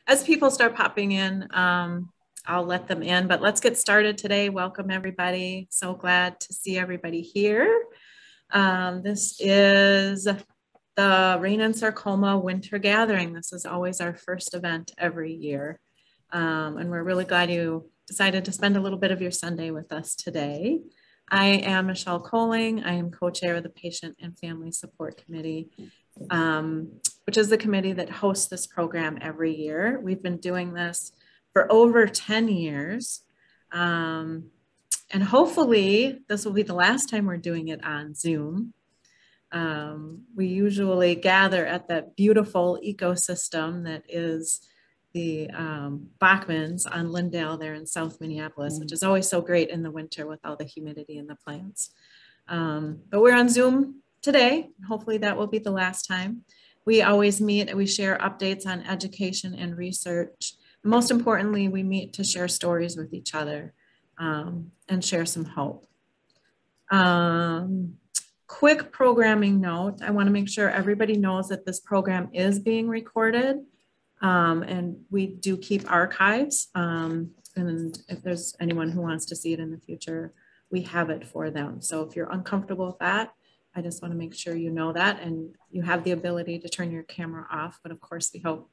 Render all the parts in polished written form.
as people start popping in, I'll let them in, but let's get started today. Welcome everybody. So glad to see everybody here. This is the Rein and Sarcoma Winter Gathering. This is always our first event every year. And we're really glad you decided to spend a little bit of your Sunday with us today. I am Michelle Coling. I am co-chair of the Patient and Family Support Committee, which is the committee that hosts this program every year. We've been doing this for over 10 years. And hopefully this will be the last time we're doing it on Zoom. We usually gather at that beautiful ecosystem that is the Bachmans on Lindale there in South Minneapolis, which is always so great in the winter with all the humidity in the plants. But we're on Zoom today. Hopefully that will be the last time. We always meet and we share updates on education and research. Most importantly, we meet to share stories with each other and share some hope. Quick programming note, I want to make sure everybody knows that this program is being recorded. And we do keep archives, and if there's anyone who wants to see it in the future, we have it for them. So if you're uncomfortable with that, I just want to make sure you know that, and you have the ability to turn your camera off. But of course, we hope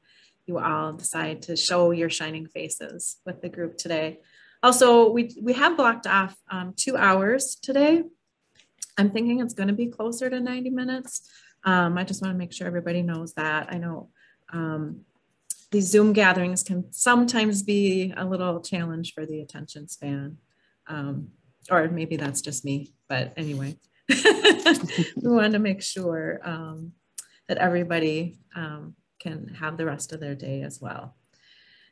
you all decide to show your shining faces with the group today. Also, we have blocked off 2 hours today. I'm thinking it's going to be closer to 90 minutes. I just want to make sure everybody knows that. I know these Zoom gatherings can sometimes be a little challenge for the attention span. Or maybe that's just me, but anyway, we want to make sure that everybody can have the rest of their day as well.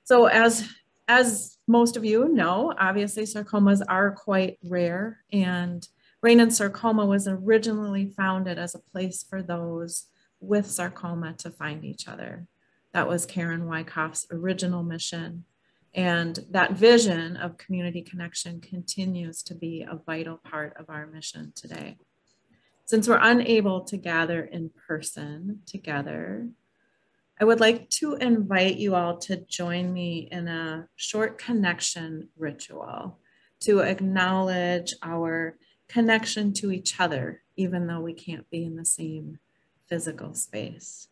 So as most of you know, obviously sarcomas are quite rare, and Rein and Sarcoma was originally founded as a place for those with sarcoma to find each other. That was Karen Wyckoff's original mission. And that vision of community connection continues to be a vital part of our mission today. Since we're unable to gather in person together, I would like to invite you all to join me in a short connection ritual to acknowledge our connection to each other, even though we can't be in the same physical space.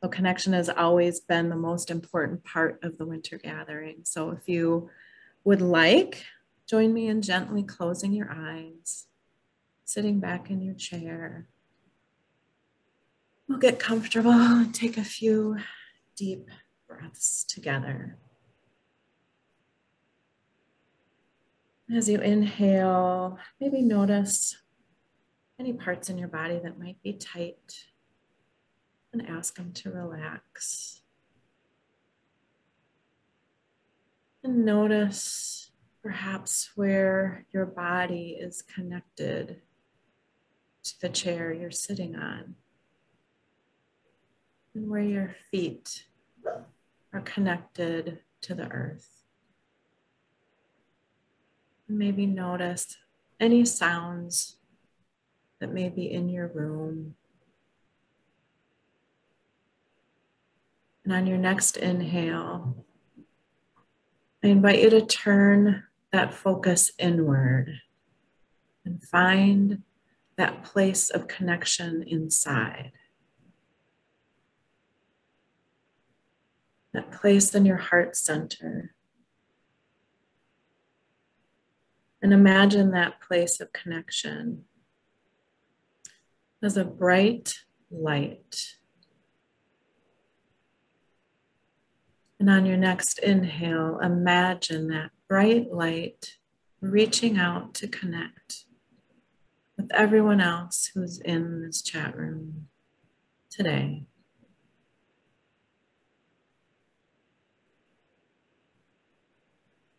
So connection has always been the most important part of the winter gathering. So if you would like, join me in gently closing your eyes, sitting back in your chair. We'll get comfortable and take a few deep breaths together. As you inhale, maybe notice any parts in your body that might be tight, and ask them to relax. And notice perhaps where your body is connected to the chair you're sitting on, and where your feet are connected to the earth. And maybe notice any sounds that may be in your room. And on your next inhale, I invite you to turn that focus inward and find that place of connection inside. That place in your heart center. And imagine that place of connection as a bright light. And on your next inhale, imagine that bright light reaching out to connect with everyone else who's in this chat room today.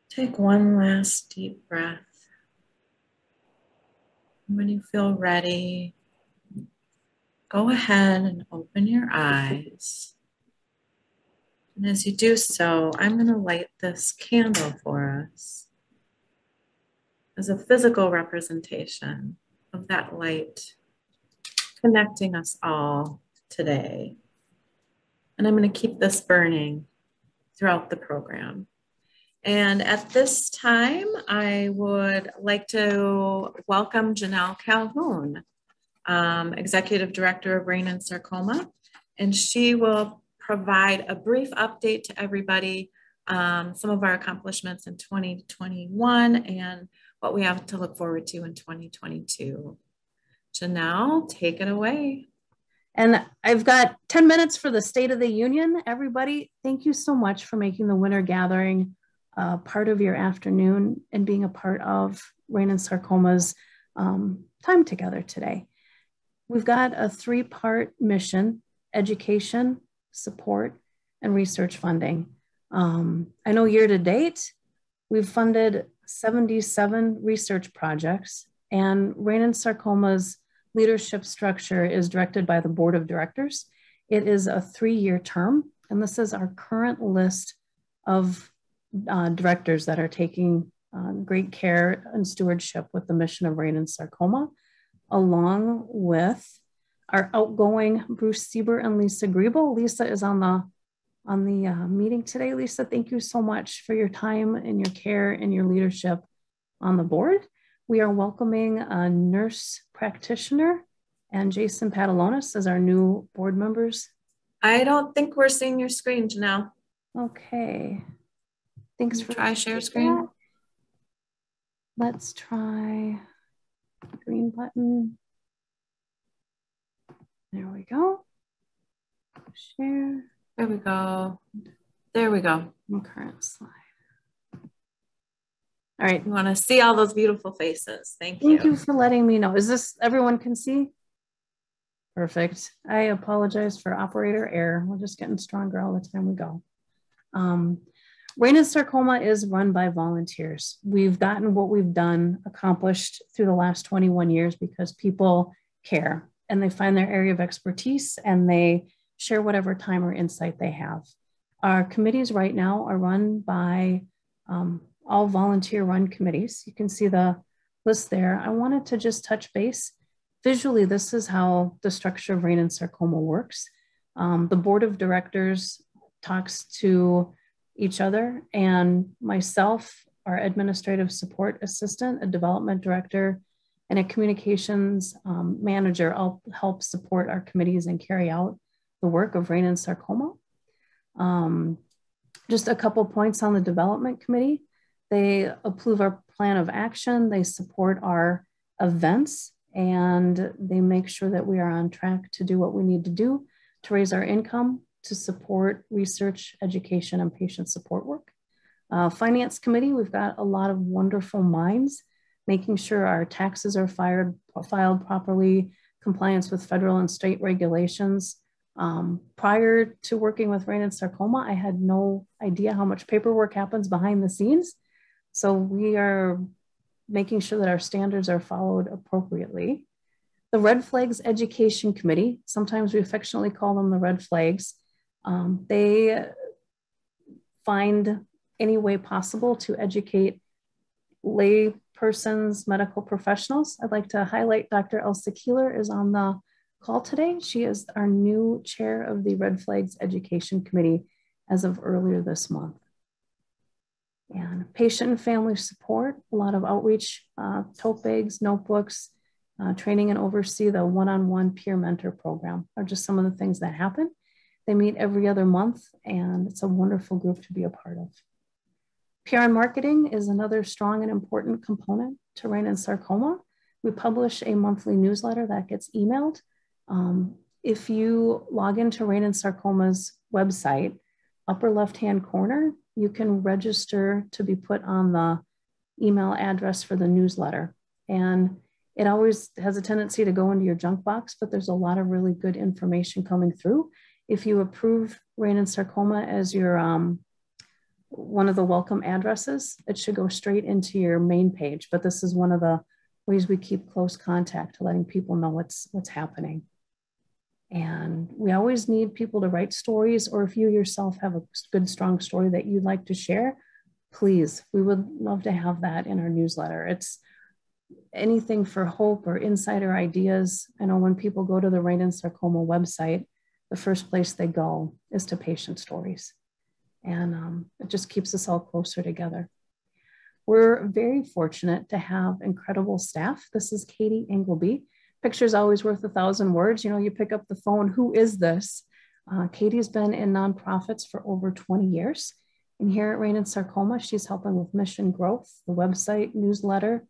Take one last deep breath. And when you feel ready, go ahead and open your eyes. And as you do so, I'm going to light this candle for us as a physical representation of that light connecting us all today. And I'm going to keep this burning throughout the program. And at this time, I would like to welcome Janelle Calhoun, Executive Director of Rein and Sarcoma, and she will provide a brief update to everybody, some of our accomplishments in 2021 and what we have to look forward to in 2022. Janelle, take it away. And I've got 10 minutes for the State of the Union. Everybody, thank you so much for making the winter gathering part of your afternoon and being a part of Rein and Sarcoma's time together today. We've got a 3-part mission: education, support, and research funding. I know year to date, we've funded 77 research projects, and Rein and Sarcoma's leadership structure is directed by the board of directors. It is a 3-year term, and this is our current list of directors that are taking great care and stewardship with the mission of Rein and Sarcoma, along with our outgoing Bruce Sieber and Lisa Grebel. Lisa is on the meeting today. Lisa, thank you so much for your time and your care and your leadership on the board. We are welcoming a nurse practitioner and Jason Patalonis as our new board members. I don't think we're seeing your screen, Janelle. Okay. Thanks for try share screen. That. Let's try green button. There we go. Share. There we go. There we go. Current slide. All right. You want to see all those beautiful faces. Thank you. Thank you for letting me know. Is this everyone can see? Perfect. I apologize for operator error. We're just getting stronger all the time we go. Rein and Sarcoma is run by volunteers. We've gotten what we've done accomplished through the last 21 years because people care and they find their area of expertise and they share whatever time or insight they have. Our committees right now are run by all volunteer run committees. You can see the list there. I wanted to just touch base. Visually, this is how the structure of Rein and Sarcoma works. The board of directors talks to each other, and myself, our administrative support assistant, a development director, and a communications manager all help support our committees and carry out the work of Rein and Sarcoma. Just a couple points on the development committee. They approve our plan of action, they support our events, and they make sure that we are on track to do what we need to do to raise our income, to support research, education, and patient support work. Finance committee, we've got a lot of wonderful minds, making sure our taxes are filed properly, compliance with federal and state regulations. Prior to working with Rein and Sarcoma, I had no idea how much paperwork happens behind the scenes. So we are making sure that our standards are followed appropriately. The Red Flags Education Committee, sometimes we affectionately call them the Red Flags. They find any way possible to educate lay persons, medical professionals. I'd like to highlight Dr. Elsa Keeler is on the call today. She is our new chair of the Red Flags Education Committee as of earlier this month. And patient and family support, a lot of outreach, tote bags, notebooks, training and oversee the one-on-one peer mentor program are just some of the things that happen. They meet every other month and it's a wonderful group to be a part of. PR and marketing is another strong and important component to Rein and Sarcoma. We publish a monthly newsletter that gets emailed. If you log into Rein and Sarcoma's website, upper left-hand corner, you can register to be put on the email address for the newsletter. And it always has a tendency to go into your junk box, but there's a lot of really good information coming through. If you approve Rein and Sarcoma as your one of the welcome addresses, it should go straight into your main page. But this is one of the ways we keep close contact, letting people know what's happening. And we always need people to write stories, or if you yourself have a good, strong story that you'd like to share, please, we would love to have that in our newsletter. It's anything for hope or insider ideas. I know when people go to the Rein and Sarcoma website, the first place they go is to patient stories. And it just keeps us all closer together. We're very fortunate to have incredible staff. This is Katie Engleby. Picture's always worth 1,000 words. You know, you pick up the phone, who is this? Katie's been in nonprofits for over 20 years. And here at Rein and Sarcoma, she's helping with mission growth, the website, newsletter.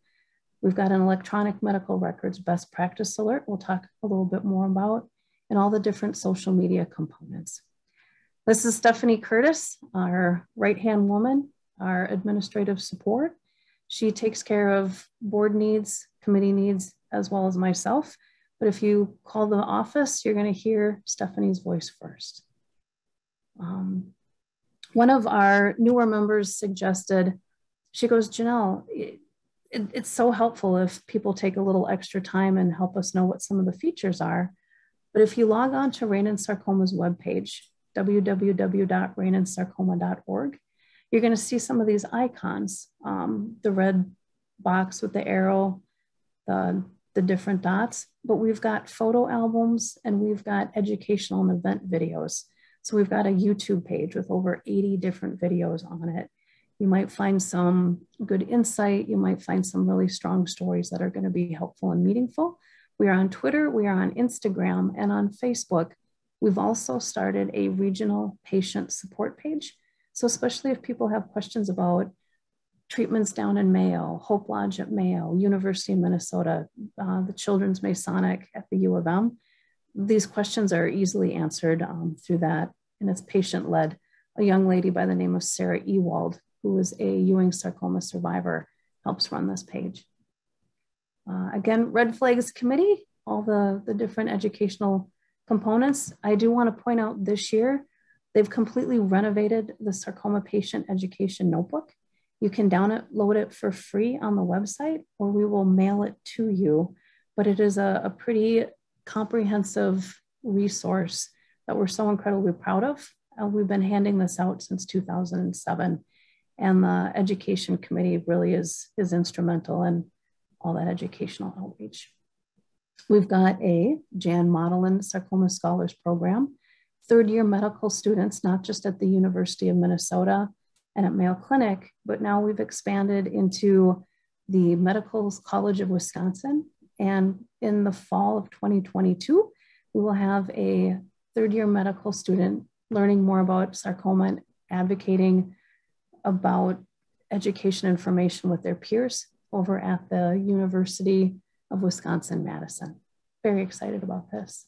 We've got an electronic medical records best practice alert we'll talk a little bit more about, and all the different social media components. This is Stephanie Curtis, our right-hand woman, our administrative support. She takes care of board needs, committee needs, as well as myself. But if you call the office, you're going to hear Stephanie's voice first. One of our newer members suggested, she goes, Janelle, it's so helpful if people take a little extra time and help us know what some of the features are. But if you log on to Rein and Sarcoma's webpage, www.reinandsarcoma.org, you're going to see some of these icons, the red box with the arrow, the different dots, but we've got photo albums and we've got educational and event videos. So we've got a YouTube page with over 80 different videos on it. You might find some good insight. You might find some really strong stories that are going to be helpful and meaningful. We are on Twitter, we are on Instagram, and on Facebook. We've also started a regional patient support page. So especially if people have questions about treatments down in Mayo, Hope Lodge at Mayo, University of Minnesota, the Children's Masonic at the U of M, these questions are easily answered through that, and it's patient-led. A young lady by the name of Sarah Ewald, who is a Ewing sarcoma survivor, helps run this page. Again, Red Flags Committee, all the different educational components. I do want to point out this year, they've completely renovated the sarcoma patient education notebook. You can download it for free on the website, or we will mail it to you. But it is a pretty comprehensive resource that we're so incredibly proud of. We've been handing this out since 2007, and the education committee really is instrumental in all that educational outreach. We've got a Jan Modelin Sarcoma Scholars Program, third-year medical students, not just at the University of Minnesota and at Mayo Clinic, but now we've expanded into the Medical College of Wisconsin. And in the fall of 2022, we will have a third-year medical student learning more about sarcoma and advocating about education information with their peers over at the University of Wisconsin-Madison. Very excited about this.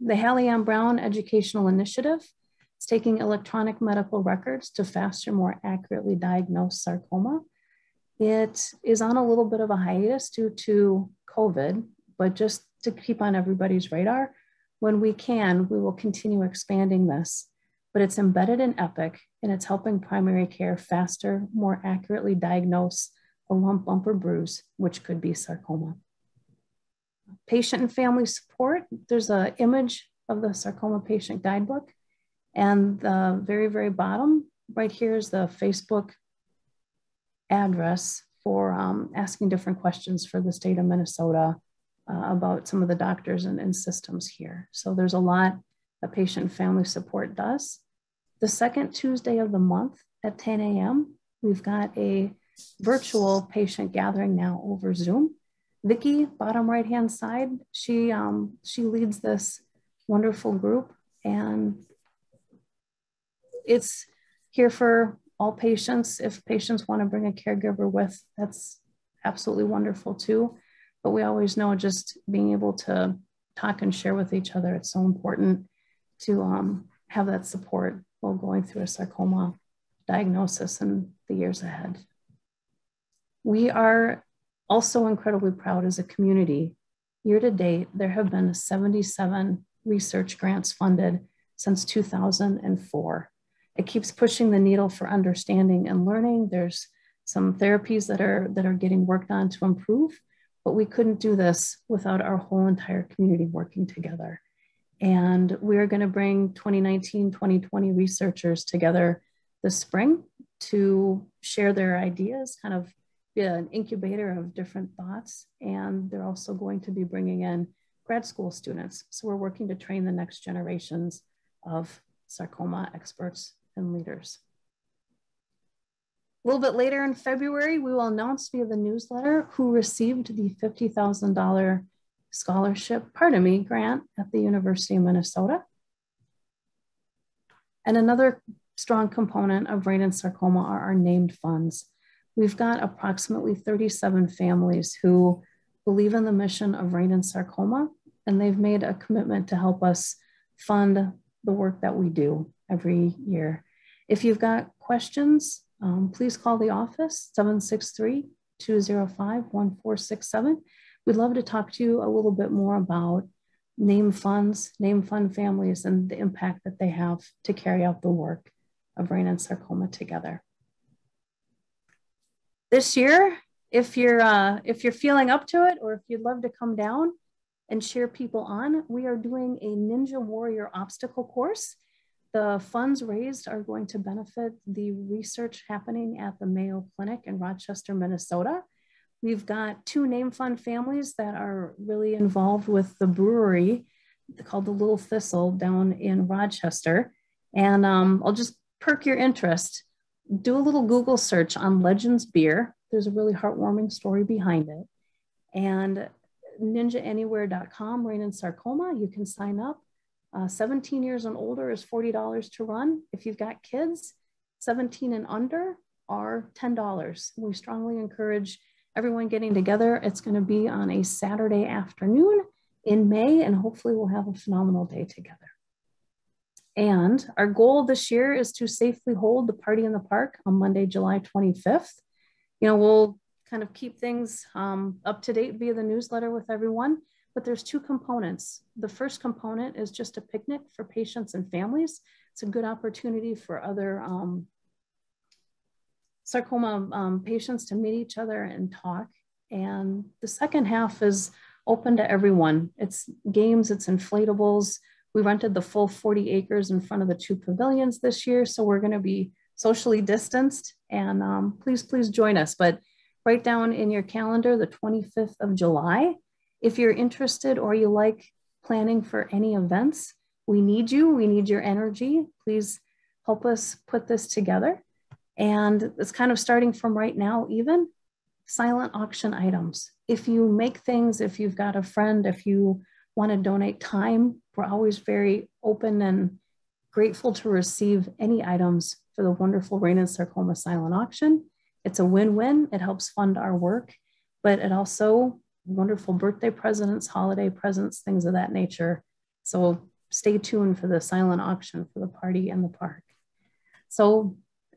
The Hallie Ann Brown Educational Initiative is taking electronic medical records to faster, more accurately diagnose sarcoma. It is on a little bit of a hiatus due to COVID, but just to keep on everybody's radar, when we can, we will continue expanding this, but it's embedded in Epic and it's helping primary care faster, more accurately diagnose a lump, bump, or bruise, which could be sarcoma. Patient and family support, there's an image of the sarcoma patient guidebook, and the very, very bottom right here is the Facebook address for asking different questions for the state of Minnesota about some of the doctors and systems here. So there's a lot that patient and family support does. The second Tuesday of the month at 10 a.m., we've got a virtual patient gathering now over Zoom. Vicki, bottom right-hand side, she leads this wonderful group, and it's here for all patients. If patients want to bring a caregiver with, that's absolutely wonderful too. But we always know just being able to talk and share with each other, it's so important to have that support while going through a sarcoma diagnosis in the years ahead. We are also incredibly proud as a community. Year to date, there have been 77 research grants funded since 2004. It keeps pushing the needle for understanding and learning. There's some therapies that are getting worked on to improve, but we couldn't do this without our whole entire community working together. And we're going to bring 2019, 2020 researchers together this spring to share their ideas, kind of be an incubator of different thoughts. And they're also going to be bringing in grad school students. So we're working to train the next generations of sarcoma experts and leaders. A little bit later in February, we will announce via the newsletter who received the $50,000 grant at the University of Minnesota. And another strong component of Rein and Sarcoma are our named funds. We've got approximately 37 families who believe in the mission of Rein and Sarcoma, and they've made a commitment to help us fund the work that we do every year. If you've got questions, please call the office, 763-205-1467. We'd love to talk to you a little bit more about name funds, name fund families, and the impact that they have to carry out the work of Rein and Sarcoma together. This year, if you're feeling up to it, or if you'd love to come down and cheer people on, we are doing a Ninja Warrior obstacle course. The funds raised are going to benefit the research happening at the Mayo Clinic in Rochester, Minnesota. We've got 2 name fund families that are really involved with the brewery called the Little Thistle down in Rochester. And I'll just perk your interest. Do a little Google search on Legends Beer. There's a really heartwarming story behind it. And ninjaanywhere.com, Rein and Sarcoma, you can sign up. 17 years and older is $40 to run. If you've got kids, 17 and under are $10. We strongly encourage everyone getting together. It's going to be on a Saturday afternoon in May, and hopefully we'll have a phenomenal day together. And our goal this year is to safely hold the party in the park on Monday, July 25th. You know, we'll kind of keep things up to date via the newsletter with everyone, but there's 2 components. The first component is just a picnic for patients and families. It's a good opportunity for other sarcoma patients to meet each other and talk. And the second half is open to everyone. It's games, it's inflatables. We rented the full 40 acres in front of the 2 pavilions this year, so we're going to be socially distanced, and please join us. But write down in your calendar the 25th of July. If you're interested or you like planning for any events, we need you. We need your energy. Please help us put this together. And it's kind of starting from right now, even silent auction items. If you make things, if you've got a friend, if you want to donate time, we're always very open and grateful to receive any items for the wonderful Rein and Sarcoma silent auction. It's a win-win. It helps fund our work, but it also wonderful birthday presents, holiday presents, things of that nature. So stay tuned for the silent auction for the party in the park. So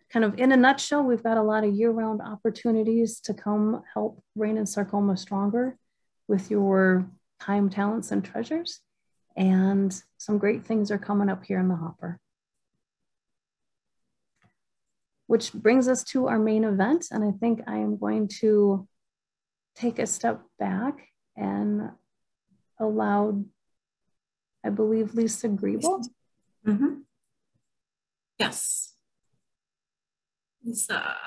kind of in a nutshell, we've got a lot of year-round opportunities to come help Rein and Sarcoma stronger with your time, talents, and treasures. And some great things are coming up here in the hopper. Which brings us to our main event. And I think I am going to take a step back and allow, I believe, Lisa Grebel. Mm-hmm. Yes. Lisa,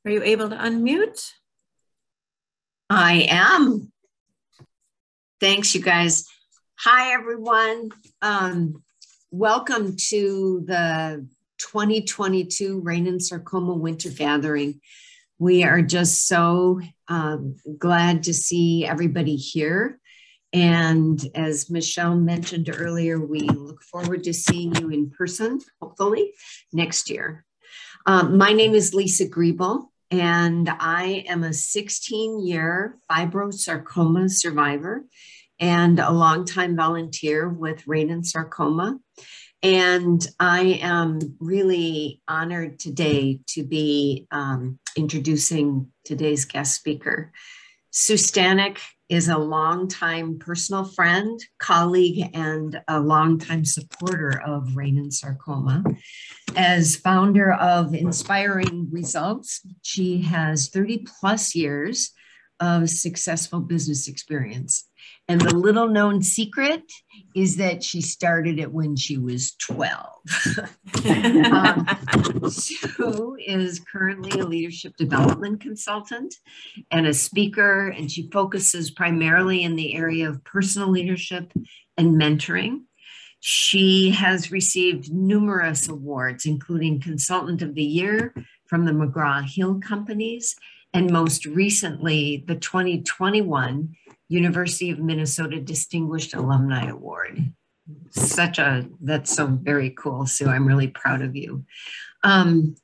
are you able to unmute? I am. Thanks, you guys. Hi, everyone. Welcome to the 2022 Rein and Sarcoma Winter Gathering. We are just so glad to see everybody here. And as Michelle mentioned earlier, we look forward to seeing you in person, hopefully, next year. My name is Lisa Grebel, and I am a 16-year fibrosarcoma survivor and a longtime volunteer with Rein and Sarcoma. And I am really honored today to be introducing today's guest speaker. Sue Stanek is a longtime personal friend, colleague, and a longtime supporter of Rein and Sarcoma. As founder of Inspiring Results, she has 30 plus years of successful business experience. And the little known secret is that she started it when she was 12. Sue is currently a leadership development consultant and a speaker, and she focuses primarily in the area of personal leadership and mentoring. She has received numerous awards, including Consultant of the Year from the McGraw-Hill Companies, and most recently, the 2021 University of Minnesota Distinguished Alumni Award. That's so very cool, Sue. I'm really proud of you. And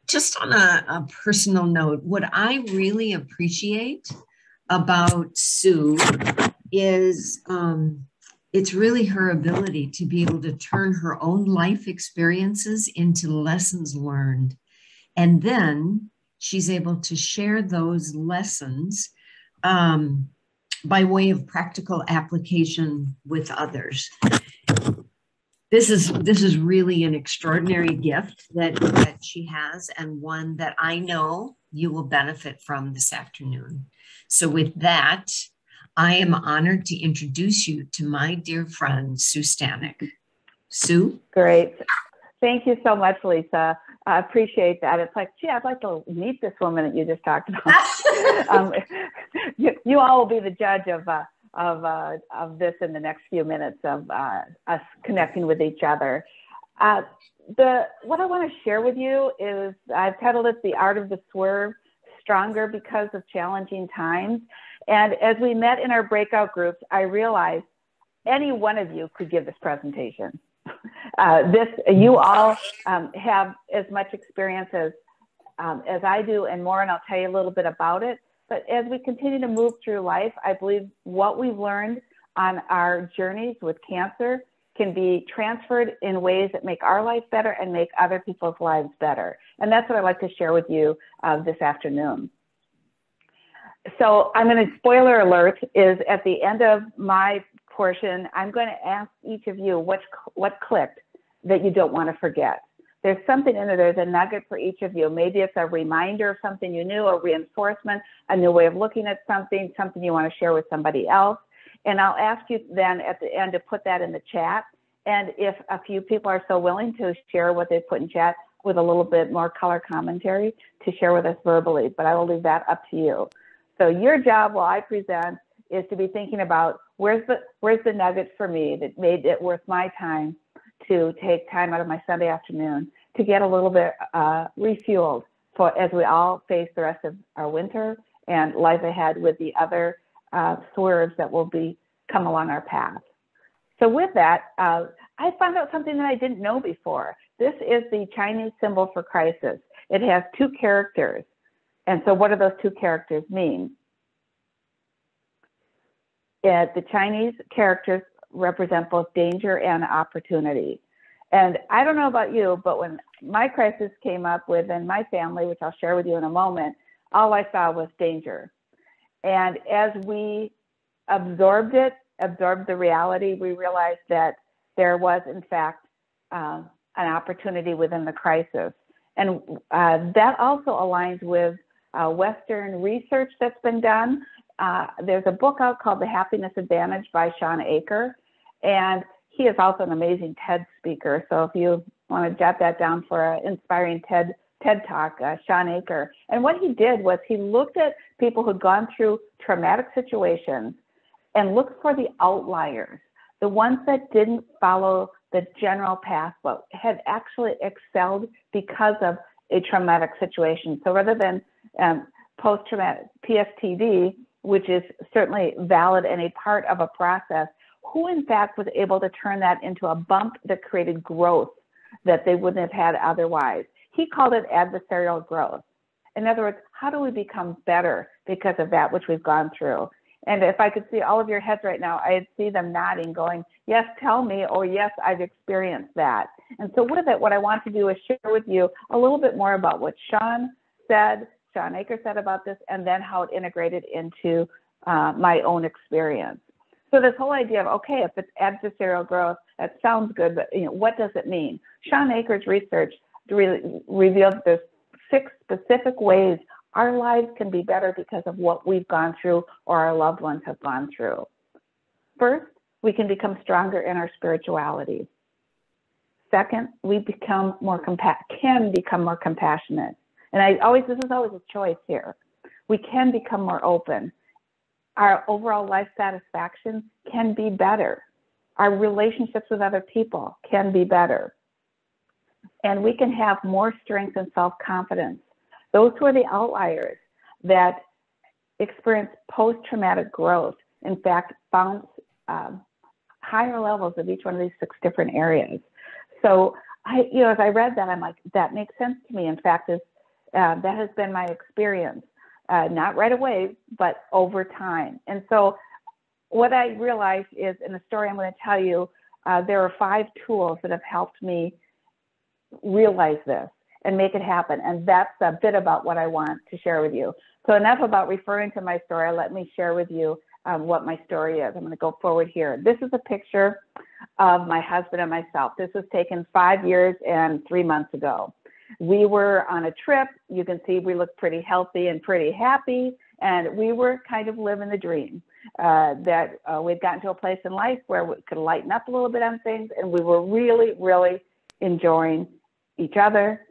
just on a personal note, what I really appreciate about Sue is it's really her ability to be able to turn her own life experiences into lessons learned. And then she's able to share those lessons by way of practical application with others. This is really an extraordinary gift that she has, and one that I know you will benefit from this afternoon. So with that, I am honored to introduce you to my dear friend, Sue Stanek. Sue? Great. Thank you so much, Lisa. I appreciate that. It's like, gee, I'd like to meet this woman that you just talked about. You all will be the judge of this in the next few minutes of us connecting with each other. What I want to share with you is, I've titled it The Art of the Swerve, Stronger Because of Challenging Times. And as we met in our breakout groups, I realized any one of you could give this presentation. You all have as much experience as I do and more, and I'll tell you a little bit about it. But as we continue to move through life, I believe what we've learned on our journeys with cancer can be transferred in ways that make our life better and make other people's lives better. And that's what I'd like to share with you this afternoon. So I'm going to, spoiler alert, is at the end of my portion, I'm going to ask each of you what clicked that you don't want to forget. There's something in there, there's a nugget for each of you. Maybe it's a reminder of something you knew, a reinforcement, a new way of looking at something, something you want to share with somebody else. And I'll ask you then at the end to put that in the chat. And if a few people are so willing to share what they put in chat with a little bit more color commentary, to share with us verbally, but I will leave that up to you. So your job while I present is to be thinking about where's the nugget for me that made it worth my time to take time out of my Sunday afternoon to get a little bit refueled for as we all face the rest of our winter and life ahead with the other swerves that will come along our path. So with that, I found out something that I didn't know before. This is the Chinese symbol for crisis. It has two characters. And so what do those two characters mean? The Chinese characters represent both danger and opportunity. And I don't know about you, but when my crisis came up within my family, which I'll share with you in a moment, all I saw was danger. And as we absorbed the reality, we realized that there was, in fact, an opportunity within the crisis. And that also aligns with Western research that's been done. There's a book out called The Happiness Advantage by Shawn Achor, and he is also an amazing TED speaker. So if you want to jot that down for an inspiring TED Talk, Shawn Achor. And what he did was he looked at people who'd gone through traumatic situations and looked for the outliers, the ones that didn't follow the general path, but had actually excelled because of a traumatic situation. So rather than post-traumatic Ph.D., which is certainly valid and a part of a process, who in fact was able to turn that into a bump that created growth that they wouldn't have had otherwise. He called it adversarial growth. In other words, how do we become better because of that which we've gone through? And if I could see all of your heads right now, I'd see them nodding, going, yes, tell me, or yes, I've experienced that. And so with it, what I want to do is share with you a little bit more about what Shawn Achor said about this, and then how it integrated into my own experience. So this whole idea of, okay, if it's adversarial growth, that sounds good, but what does it mean? Shawn Achor's research really revealed there's 6 specific ways Our lives can be better because of what we've gone through or our loved ones have gone through. First, we can become stronger in our spirituality. Second, we can become more compassionate. And this is always a choice here. We can become more open. Our overall life satisfaction can be better. Our relationships with other people can be better. And we can have more strength and self-confidence. Those who are the outliers that experience post-traumatic growth, in fact, bounce higher levels of each one of these 6 different areas. So as I read that, I'm like, that makes sense to me. In fact, that has been my experience, not right away, but over time. And so what I realized is, in the story I'm going to tell you, there are 5 tools that have helped me realize this and make it happen. And that's a bit about what I want to share with you. So enough about referring to my story. Let me share with you what my story is. I'm going to go forward here. This is a picture of my husband and myself. This was taken 5 years and 3 months ago. We were on a trip. You can see we look pretty healthy and pretty happy. And we were kind of living the dream that we'd gotten to a place in life where we could lighten up a little bit on things. And we were really, really enjoying each other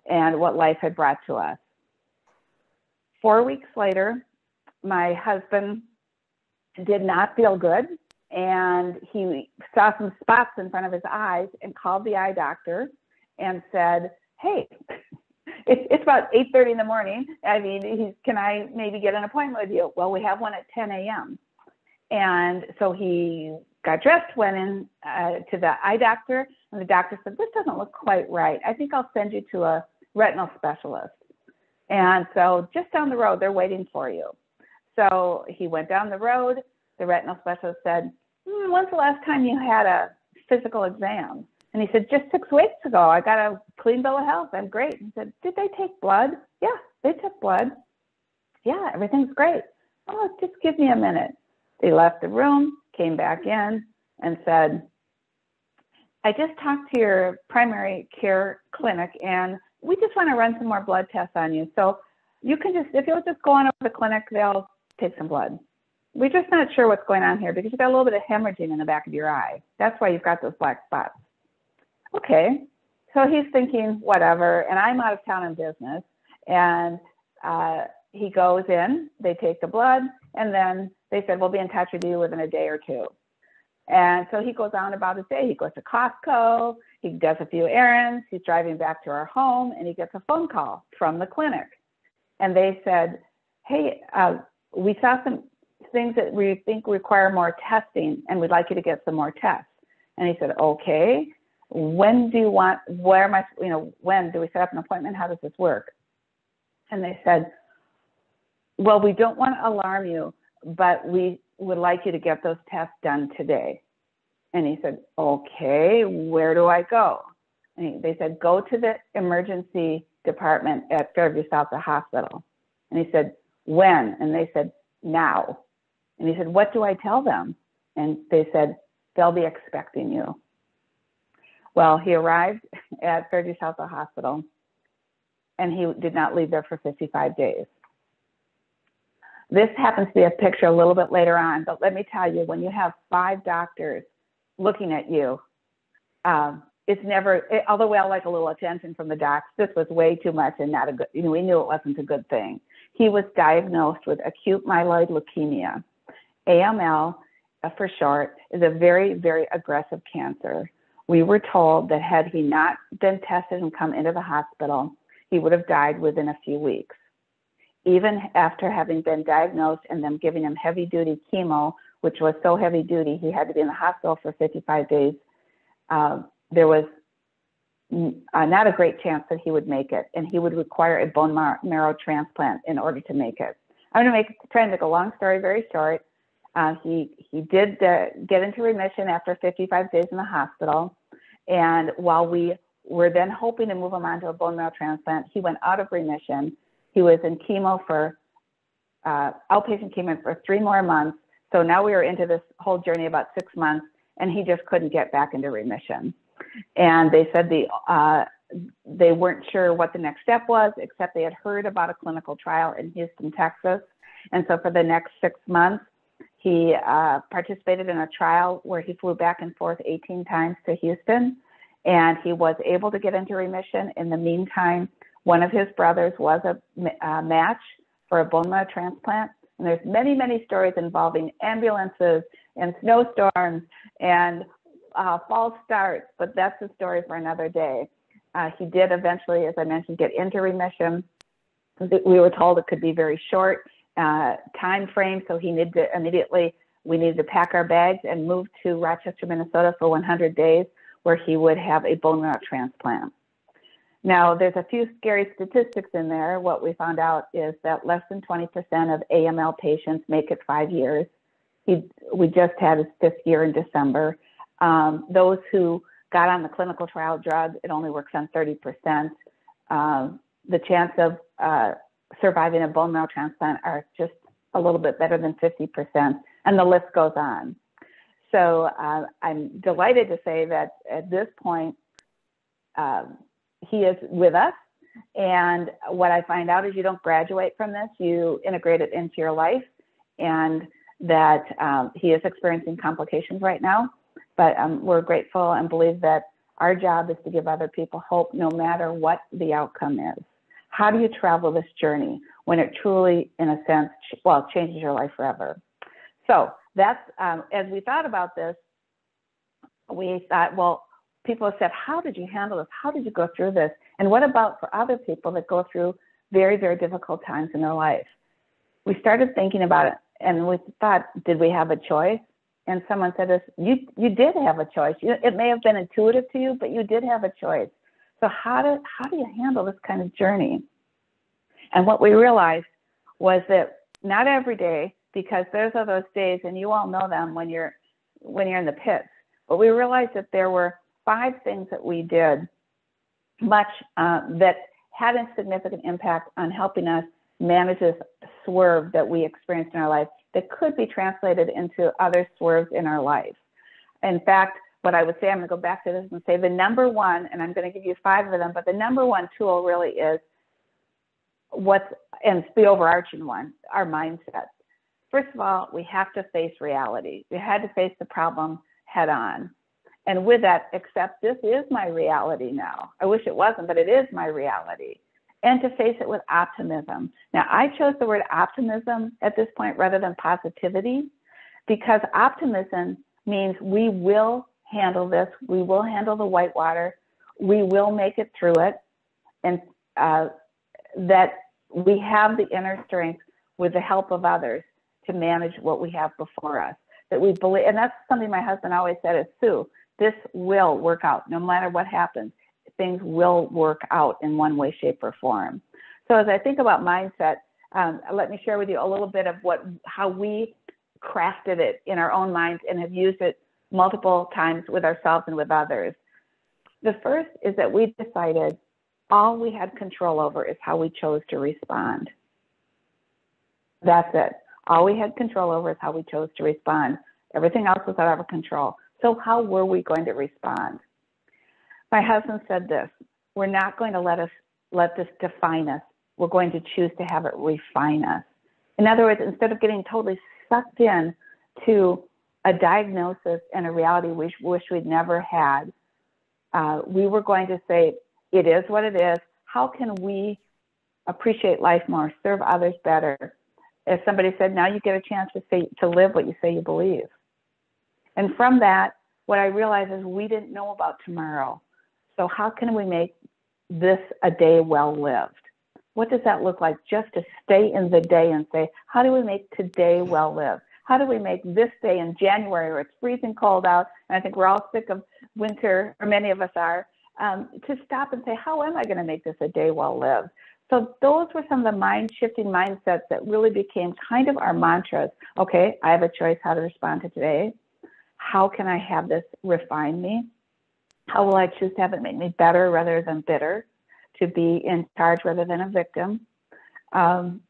and what life had brought to us. 4 weeks later, my husband did not feel good, and he saw some spots in front of his eyes and called the eye doctor and said, hey, it's about 8:30 in the morning. I mean, can I maybe get an appointment with you? Well, we have one at 10 a.m. And so he got dressed, went in to the eye doctor, and the doctor said, this doesn't look quite right. I think I'll send you to a retinal specialist. And so just down the road, they're waiting for you. So he went down the road. The retinal specialist said, when's the last time you had a physical exam? And he said, just 6 weeks ago. I got a clean bill of health. I'm great. He said, did they take blood? Yeah, they took blood. Yeah, everything's great. Oh, just give me a minute. They left the room, came back in, and said, I just talked to your primary care clinic, and we just want to run some more blood tests on you. So you can just, if you'll just go on over to the clinic, they'll take some blood. We're just not sure what's going on here because you've got a little bit of hemorrhaging in the back of your eye. That's why you've got those black spots. Okay. So he's thinking, whatever. And I'm out of town in business. And he goes in, they take the blood, and then they said, we'll be in touch with you within a day or 2. And so he goes on about his day. He goes to Costco. He does a few errands. He's driving back to our home, and he gets a phone call from the clinic. And they said, hey, we saw some things that we think require more testing, and we'd like you to get some more tests. And he said, okay, when do you want, when do we set up an appointment? How does this work? And they said, well, we don't want to alarm you, but we would like you to get those tests done today. And he said, okay, where do I go? And they said, go to the emergency department at Fairview South Hospital. And he said, when? And they said, now. And he said, what do I tell them? And they said, they'll be expecting you. Well, he arrived at Fairview South Hospital, and he did not leave there for 55 days. This happens to be a picture a little bit later on, but let me tell you, when you have 5 doctors looking at you, it's never, although we all like a little attention from the docs, this was way too much and not a good, we knew it wasn't a good thing. He was diagnosed with acute myeloid leukemia. AML, for short, is a very, very aggressive cancer. We were told that had he not been tested and come into the hospital, he would have died within a few weeks. Even after having been diagnosed and them giving him heavy-duty chemo, which was so heavy-duty, he had to be in the hospital for 55 days, there was not a great chance that he would make it, and he would require a bone marrow transplant in order to make it. I'm going to try and make a long story very short. He did get into remission after 55 days in the hospital, and while we were then hoping to move him on to a bone marrow transplant, he went out of remission. He was in chemo for outpatient chemo for 3 more months. So now we were into this whole journey about 6 months, and he just couldn't get back into remission. And they said the they weren't sure what the next step was, except they had heard about a clinical trial in Houston, Texas. And so for the next 6 months, he participated in a trial where he flew back and forth 18 times to Houston, and he was able to get into remission. In the meantime, one of his brothers was a match for a bone marrow transplant. And there's many, many stories involving ambulances and snowstorms and false starts, but that's a story for another day. He did eventually, as I mentioned, get into remission. We were told it could be very short time frame, so he needed to we needed to pack our bags and move to Rochester, Minnesota for 100 days, where he would have a bone marrow transplant. Now, there's a few scary statistics in there. What we found out is that less than 20% of AML patients make it 5 years. We just had his 5th year in December. Those who got on the clinical trial drug, it only works on 30%. The chance of surviving a bone marrow transplant are just a little bit better than 50%, and the list goes on. So I'm delighted to say that at this point, he is with us. And what I find out is you don't graduate from this, you integrate it into your life, and that he is experiencing complications right now. But we're grateful and believe that our job is to give other people hope no matter what the outcome is. How do you travel this journey when it truly, in a sense, changes your life forever? So that's, as we thought about this, we thought, well, people have said, how did you handle this? How did you go through this? And what about for other people that go through very, very difficult times in their life? We started thinking about it, and we thought, did we have a choice? And someone said to us, you did have a choice. It may have been intuitive to you, but you did have a choice. So how do you handle this kind of journey? And what we realized was that not every day, because those are those days, and you all know them when you're in the pits, but we realized that there were 5 things that we did that had a significant impact on helping us manage this swerve that we experienced in our life that could be translated into other swerves in our life. In fact, what I would say, I'm going to go back to this and say the number one, and I'm going to give you 5 of them, but the number one tool really is and it's the overarching one, our mindset. First of all, we have to face reality. We had to face the problem head on. And with that, accept this is my reality now. I wish it wasn't, but it is my reality. And to face it with optimism. Now, I chose the word optimism at this point rather than positivity, because optimism means we will handle this. We will handle the whitewater. We will make it through it. And that we have the inner strength with the help of others to manage what we have before us. That we believe, and that's something my husband always said is, Sue, this will work out no matter what happens. Things will work out in one way, shape, or form. So as I think about mindset, let me share with you a little bit of how we crafted it in our own minds and have used it multiple times with ourselves and with others. The first is that we decided all we had control over is how we chose to respond. That's it. All we had control over is how we chose to respond. Everything else was out of our control. So how were we going to respond? My husband said this, we're not going to let this define us. We're going to choose to have it refine us. In other words, instead of getting totally sucked in to a diagnosis and a reality we wish we'd never had, we were going to say, it is what it is. How can we appreciate life more, serve others better? As somebody said, now you get a chance to live what you say you believe. And from that, what I realized is we didn't know about tomorrow. So how can we make this a day well lived? What does that look like? Just to stay in the day and say, how do we make today well lived? How do we make this day in January where it's freezing cold out, and I think we're all sick of winter, or many of us are, to stop and say, how am I going to make this a day well lived? So those were some of the mind-shifting mindsets that really became kind of our mantras. Okay, I have a choice how to respond to today. How can I have this refine me? How will I choose to have it make me better rather than bitter? To be in charge rather than a victim? And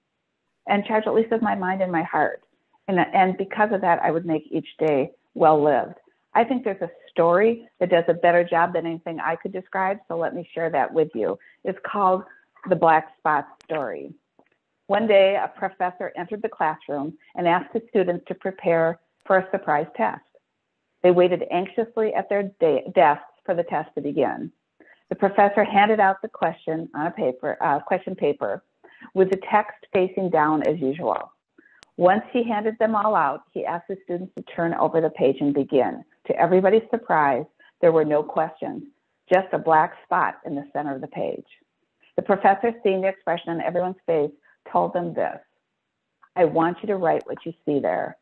charge at least of my mind and my heart. And because of that, I would make each day well lived. I think there's a story that does a better job than anything I could describe, so let me share that with you. It's called The Black Spot Story. One day, a professor entered the classroom and asked the students to prepare for a surprise test. They waited anxiously at their desks for the test to begin. The professor handed out the question on a question paper with the text facing down as usual. Once he handed them all out, he asked the students to turn over the page and begin. To everybody's surprise, there were no questions, just a black spot in the center of the page. The professor, seeing the expression on everyone's face, told them this: I want you to write what you see there.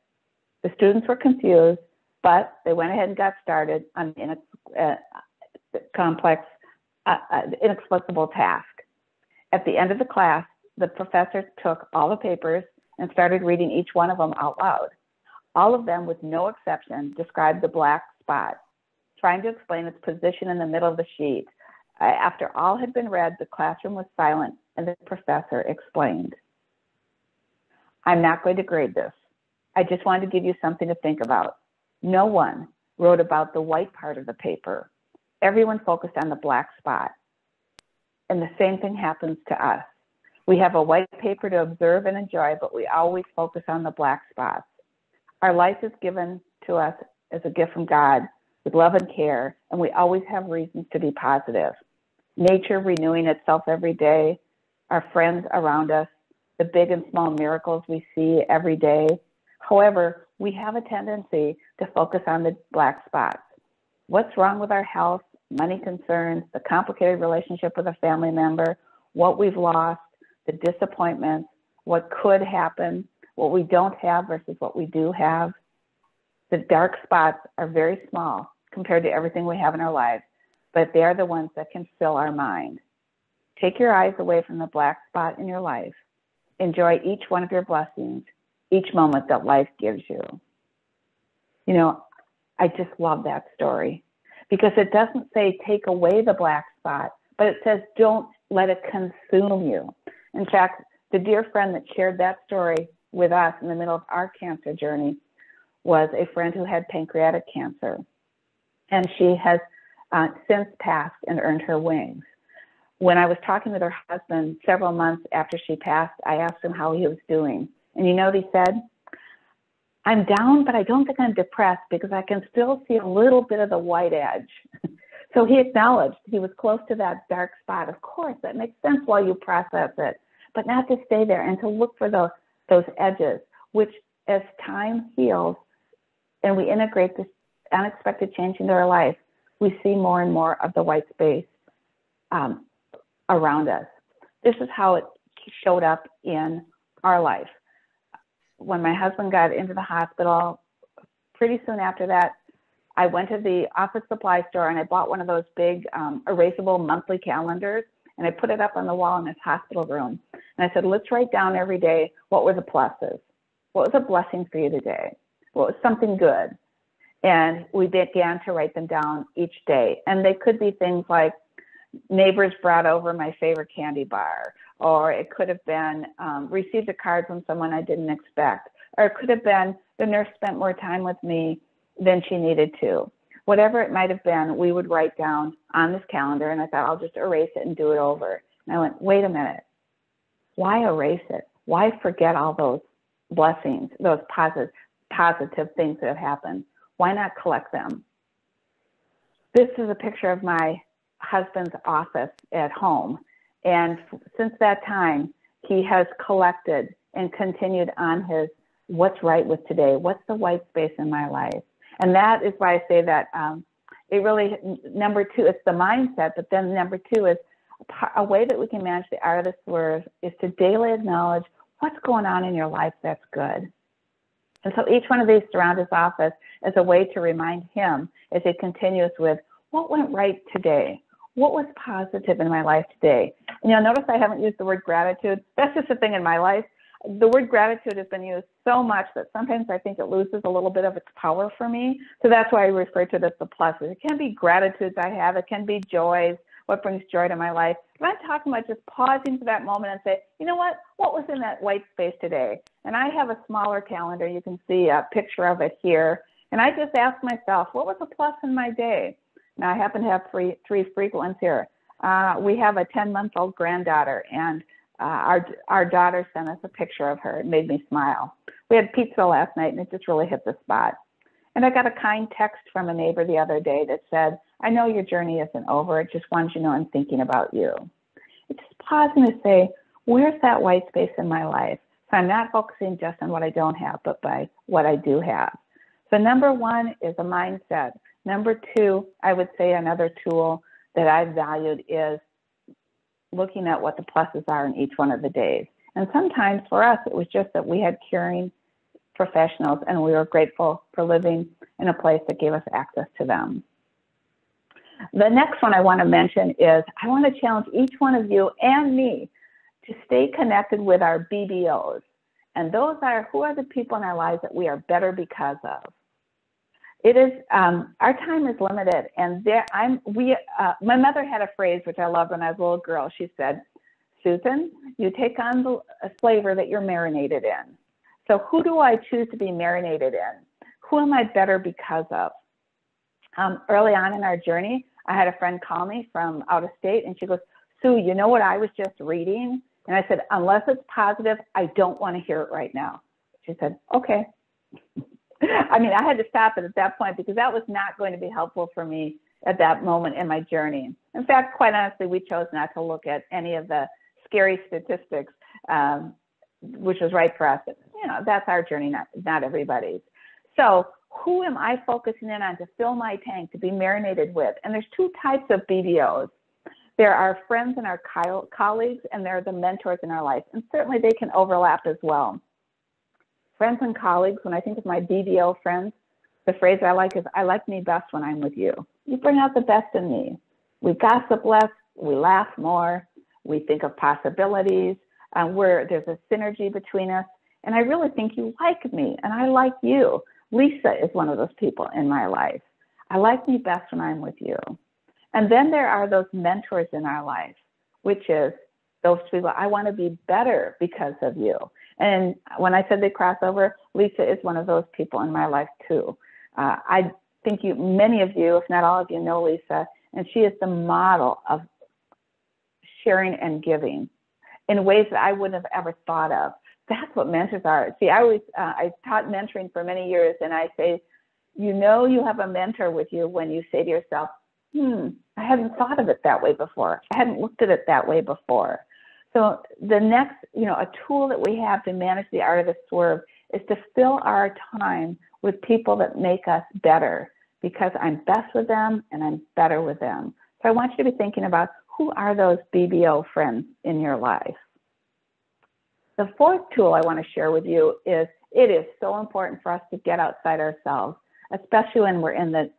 The students were confused, but they went ahead and got started on an inexplicable task. At the end of the class, the professor took all the papers and started reading each one of them out loud. All of them, with no exception, described the black spot, trying to explain its position in the middle of the sheet. After all had been read, the classroom was silent, and the professor explained. I'm not going to grade this. I just wanted to give you something to think about. No one wrote about the white part of the paper. Everyone focused on the black spot. And the same thing happens to us. We have a white paper to observe and enjoy, but we always focus on the black spots. Our life is given to us as a gift from God with love and care, and we always have reasons to be positive. Nature renewing itself every day, our friends around us, the big and small miracles we see every day. However, we have a tendency to focus on the black spots. What's wrong with our health, money concerns, the complicated relationship with a family member, what we've lost, the disappointments, what could happen, what we don't have versus what we do have. The dark spots are very small compared to everything we have in our lives, but they are the ones that can fill our mind. Take your eyes away from the black spot in your life. Enjoy each one of your blessings, each moment that life gives you. You know, I just love that story because it doesn't say take away the black spot, but it says don't let it consume you. In fact, the dear friend that shared that story with us in the middle of our cancer journey was a friend who had pancreatic cancer. And she has since passed and earned her wings. When I was talking with her husband several months after she passed, I asked him how he was doing. And you know what he said? I'm down, but I don't think I'm depressed because I can still see a little bit of the white edge. So he acknowledged he was close to that dark spot. Of course, that makes sense while you process it, but not to stay there and to look for those edges, which as time heals and we integrate this unexpected change into our life, we see more and more of the white space around us. This is how it showed up in our life. When my husband got into the hospital, pretty soon after that, I went to the office supply store and I bought one of those big erasable monthly calendars, and I put it up on the wall in his hospital room. And I said, let's write down every day, what were the pluses? What was a blessing for you today? What was something good? And we began to write them down each day. And they could be things like neighbors brought over my favorite candy bar, or it could have been received a card from someone I didn't expect, or it could have been the nurse spent more time with me than she needed to. Whatever it might have been, we would write down on this calendar, and I thought, I'll just erase it and do it over. And I went, wait a minute. Why erase it? Why forget all those blessings, those positive things that have happened? Why not collect them? This is a picture of my husband's office at home. And since that time, he has collected and continued on his what's right with today, what's the white space in my life. And that is why I say that it really, number two, it's the mindset, but then number two is a way that we can manage the art of the swerve is to daily acknowledge what's going on in your life that's good. And so each one of these surround his office as a way to remind him as he continues with what went right today? What was positive in my life today? And you'll notice I haven't used the word gratitude. That's just a thing in my life. The word gratitude has been used so much that sometimes I think it loses a little bit of its power for me. So that's why I refer to it as the pluses. It can be gratitudes I have. It can be joys, what brings joy to my life. But I'm talking about just pausing for that moment and say, you know what was in that white space today? And I have a smaller calendar. You can see a picture of it here. And I just asked myself, what was a plus in my day? Now, I happen to have three frequent ones here. We have a 10-month-old granddaughter, and our daughter sent us a picture of her. It made me smile. We had pizza last night, and it just really hit the spot. And I got a kind text from a neighbor the other day that said, I know your journey isn't over. I just wanted you to know I'm thinking about you. It's just pausing to say, where's that white space in my life? So I'm not focusing just on what I don't have, but by what I do have. So number one is a mindset. Number two, I would say another tool that I've valued is looking at what the pluses are in each one of the days. And sometimes for us, it was just that we had caring professionals and we were grateful for living in a place that gave us access to them. The next one I want to mention is I want to challenge each one of you and me to stay connected with our BBOs. And those are, who are the people in our lives that we are better because of? It is, our time is limited, and my mother had a phrase which I loved when I was a little girl. She said, Susan, you take on the flavor that you're marinated in. So who do I choose to be marinated in? Who am I better because of? Early on in our journey, I had a friend call me from out of state, and she goes, Sue, you know what I was just reading? And I said, unless it's positive, I don't want to hear it right now. She said, okay. I mean, I had to stop it at that point because that was not going to be helpful for me at that moment in my journey. In fact, quite honestly, we chose not to look at any of the scary statistics, which was right for us. You know, that's our journey, not everybody's. So who am I focusing in on to fill my tank, to be marinated with? And there's two types of BBOs. There are friends and our colleagues, and there are the mentors in our life. And certainly they can overlap as well. Friends and colleagues, when I think of my BBO friends, the phrase I like is, I like me best when I'm with you. You bring out the best in me. We gossip less, we laugh more, we think of possibilities, where there's a synergy between us. And I really think you like me, and I like you. Lisa is one of those people in my life. I like me best when I'm with you. And then there are those mentors in our life, which is those people, I want to be better because of you. And when I said they cross over, Lisa is one of those people in my life too. I think many of you, if not all of you, know Lisa, and she is the model of sharing and giving in ways that I wouldn't have ever thought of. That's what mentors are. See, I taught mentoring for many years, and I say, you know you have a mentor with you when you say to yourself, I hadn't thought of it that way before. I hadn't looked at it that way before. So the next, a tool that we have to manage the art of the swerve is to fill our time with people that make us better, because I'm best with them and I'm better with them. So I want you to be thinking about, who are those BBO friends in your life? The fourth tool I want to share with you is, it is so important for us to get outside ourselves, especially when we're in the,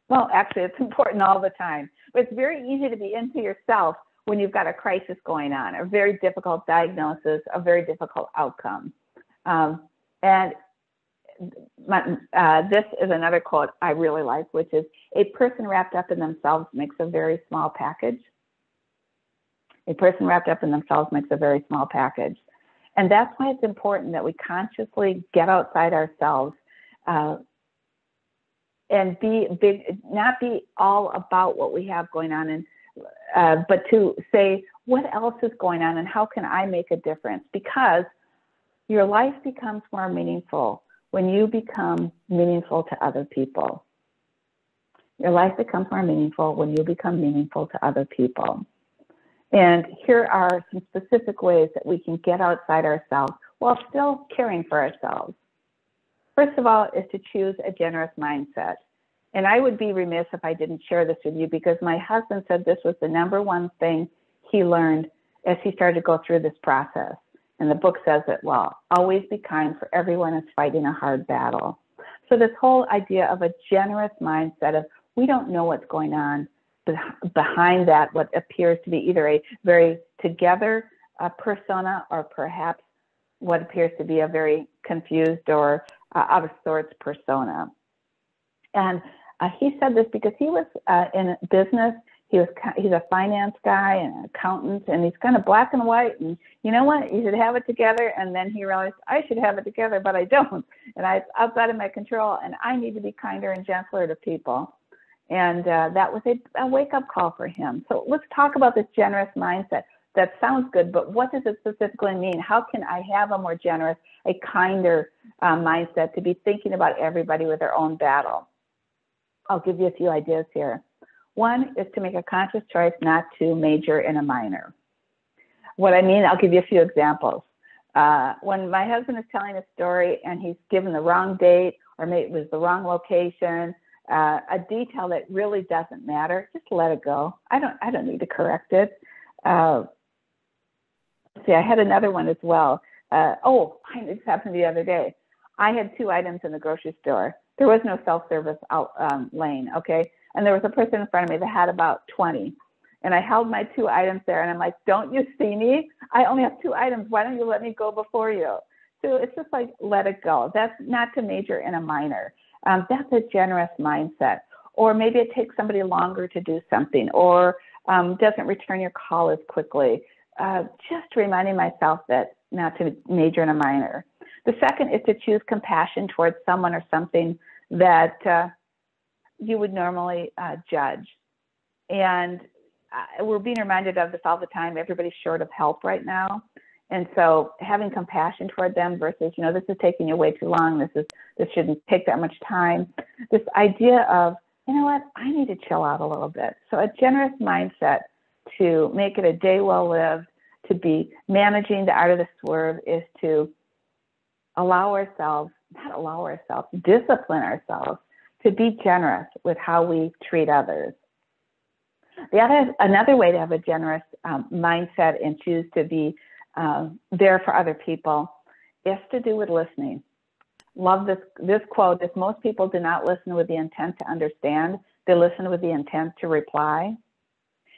well, actually it's important all the time, but it's very easy to be into yourself when you've got a crisis going on, a very difficult diagnosis, a very difficult outcome. And this is another quote I really like, which is, a person wrapped up in themselves makes a very small package. A person wrapped up in themselves makes a very small package. And that's why it's important that we consciously get outside ourselves and be big, not be all about what we have going on, and but to say, what else is going on and how can I make a difference? Because your life becomes more meaningful when you become meaningful to other people. Your life becomes more meaningful when you become meaningful to other people. And here are some specific ways that we can get outside ourselves while still caring for ourselves. First of all, is to choose a generous mindset. And I would be remiss if I didn't share this with you, because my husband said this was the number one thing he learned as he started to go through this process. And the book says it well, always be kind, for everyone is fighting a hard battle. So this whole idea of a generous mindset of, we don't know what's going on behind that, what appears to be either a very together persona, or perhaps what appears to be a very confused or out of sorts persona. And he said this because he was in business. He's a finance guy and an accountant, and he's kind of black and white. And you know what? You should have it together. And then he realized I should have it together, but I don't. And it's outside of my control. And I need to be kinder and gentler to people. And that was a wake-up call for him. So let's talk about this generous mindset. That sounds good, but what does it specifically mean? How can I have a more generous, a kinder mindset to be thinking about everybody with their own battle? I'll give you a few ideas here. One is to make a conscious choice not to major in a minor. What I mean, I'll give you a few examples. When my husband is telling a story and he's given the wrong date, or maybe it was the wrong location, a detail that really doesn't matter, just let it go. I don't need to correct it. See, I had another one as well. This happened the other day. I had 2 items in the grocery store. There was no self-service lane, okay? And there was a person in front of me that had about 20. And I held my 2 items there, and I'm like, don't you see me? I only have 2 items. Why don't you let me go before you? So it's just like, let it go. That's not to major in a minor. That's a generous mindset. Or maybe it takes somebody longer to do something, or doesn't return your call as quickly. Just reminding myself that not to major in a minor. The second is to choose compassion towards someone or something that you would normally judge. And we're being reminded of this all the time. Everybody's short of help right now. And so having compassion toward them versus, this is taking you way too long. This shouldn't take that much time. This idea of, you know what, I need to chill out a little bit. So a generous mindset to make it a day well lived, to be managing the art of the swerve, is to discipline ourselves to be generous with how we treat others. Another way to have a generous mindset and choose to be there for other people is to do with listening. Love this quote: if most people do not listen with the intent to understand, they listen with the intent to reply.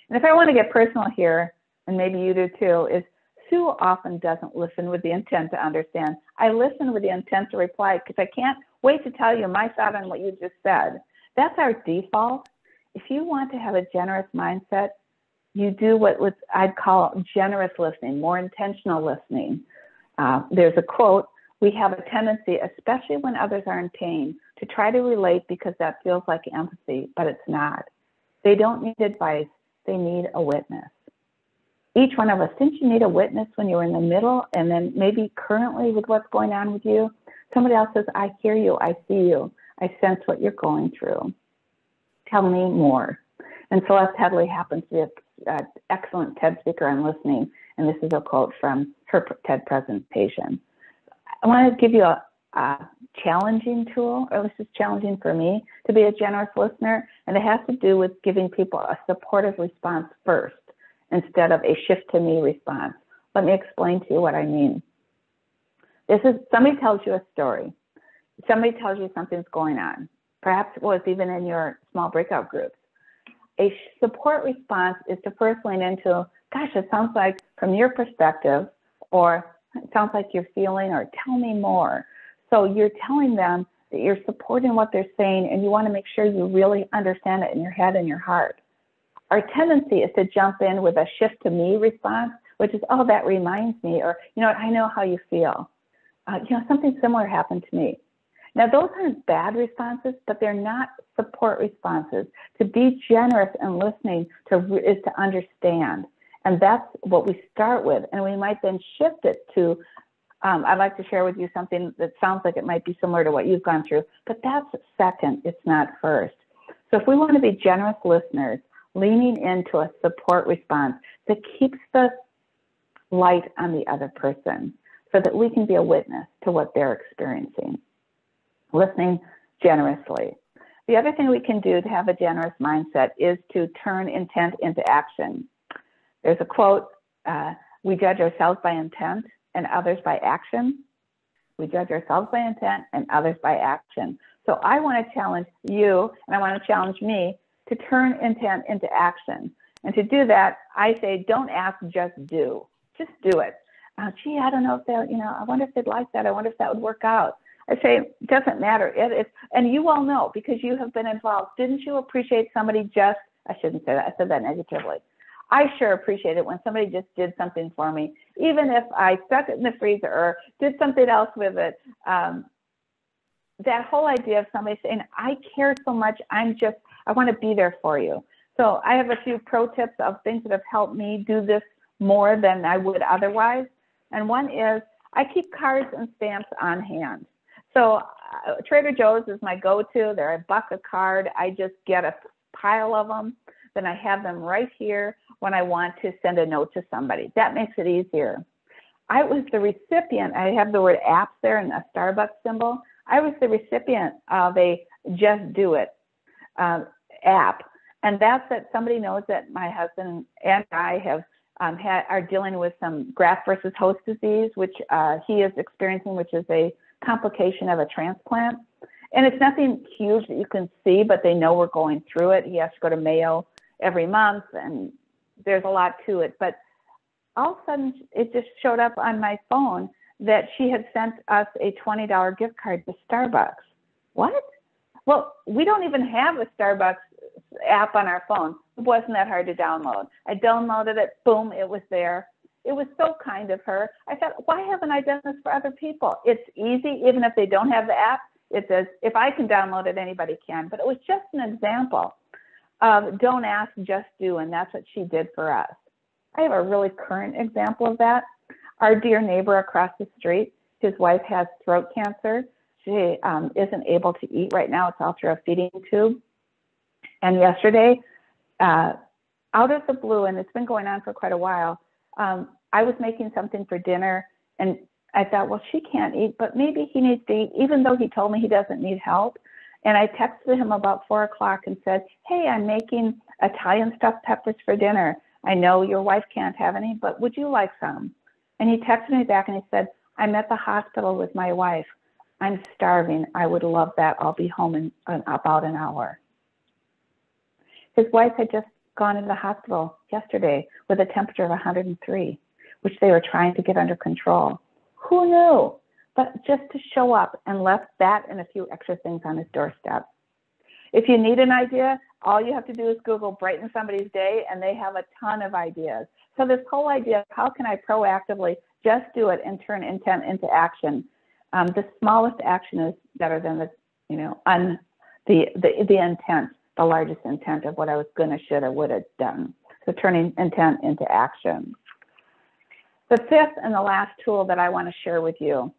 And if I want to get personal here, and maybe you do too, is Sue often doesn't listen with the intent to understand. I listen with the intent to reply because I can't wait to tell you my thought on what you just said. That's our default. If you want to have a generous mindset, you do what I'd call generous listening, more intentional listening. There's a quote: we have a tendency, especially when others are in pain, to try to relate because that feels like empathy, but it's not. They don't need advice, they need a witness. Each one of us, didn't you need a witness when you were in the middle, and then maybe currently with what's going on with you? Somebody else says, I hear you, I see you, I sense what you're going through. Tell me more. And Celeste Headley happens to be an excellent TED speaker on listening, and this is a quote from her TED presentation. I want to give you a challenging tool, or at least it's challenging for me, to be a generous listener, and it has to do with giving people a supportive response first, instead of a shift to me response. Let me explain to you what I mean. Somebody tells you a story. Somebody tells you something's going on. Perhaps it was even in your small breakout groups. A support response is to first lean into, gosh, it sounds like from your perspective, or it sounds like you're feeling, or tell me more. So you're telling them that you're supporting what they're saying, and you want to make sure you really understand it in your head and your heart. Our tendency is to jump in with a shift to me response, which is, oh, that reminds me, or, I know how you feel. Something similar happened to me. Now, those aren't bad responses, but they're not support responses. To be generous and listening is to understand. And that's what we start with. And we might then shift it to, I'd like to share with you something that sounds like it might be similar to what you've gone through, but that's second, it's not first. So if we want to be generous listeners, leaning into a support response that keeps the light on the other person so that we can be a witness to what they're experiencing. Listening generously. The other thing we can do to have a generous mindset is to turn intent into action. There's a quote, we judge ourselves by intent and others by action. We judge ourselves by intent and others by action. So I want to challenge you, and I want to challenge me to turn intent into action. And to do that, I say, don't ask, just do. Just do it. Gee, I don't know if they'll, I wonder if they'd like that. I wonder if that would work out. I say, it doesn't matter. And you all know, because you have been involved. Didn't you appreciate somebody just I shouldn't say that. I said that negatively. I sure appreciate it when somebody just did something for me, even if I stuck it in the freezer or did something else with it. That whole idea of somebody saying, I care so much, I want to be there for you. So I have a few pro tips of things that have helped me do this more than I would otherwise. And one is I keep cards and stamps on hand. So Trader Joe's is my go-to. They're $1 a card. I just get a pile of them. Then I have them right here when I want to send a note to somebody. That makes it easier. I was the recipient. I have the word apps there and a Starbucks symbol. I was the recipient of a Just Do It app. And that's that somebody knows that my husband and I have are dealing with some graft versus host disease, which he is experiencing, which is a complication of a transplant. And it's nothing huge that you can see, but they know we're going through it. He has to go to Mayo every month, and there's a lot to it. But all of a sudden, it just showed up on my phone that she had sent us a $20 gift card to Starbucks. What? Well, we don't even have a Starbucks app on our phone. It wasn't that hard to download. I downloaded it, boom, it was there. It was so kind of her. I thought, why haven't I done this for other people? It's easy, even if they don't have the app. It says, if I can download it, anybody can. But it was just an example of don't ask, just do, and that's what she did for us. I have a really current example of that. Our dear neighbor across the street, his wife has throat cancer. She isn't able to eat right now. It's all through a feeding tube. And yesterday, out of the blue, and it's been going on for quite a while, I was making something for dinner, and I thought, well, she can't eat, but maybe he needs to eat, even though he told me he doesn't need help. And I texted him about 4 o'clock and said, hey, I'm making Italian stuffed peppers for dinner. I know your wife can't have any, but would you like some? And he texted me back and he said, I'm at the hospital with my wife. I'm starving. I would love that. I'll be home in about an hour. His wife had just gone into the hospital yesterday with a temperature of 103, which they were trying to get under control. Who knew? But just to show up and left that and a few extra things on his doorstep. If you need an idea, all you have to do is Google brighten somebody's day, and they have a ton of ideas. So this whole idea of how can I proactively just do it and turn intent into action? The smallest action is better than the intent, the largest intent of what I was gonna, shoulda, woulda done. So turning intent into action. The fifth and the last tool that I want to share with you,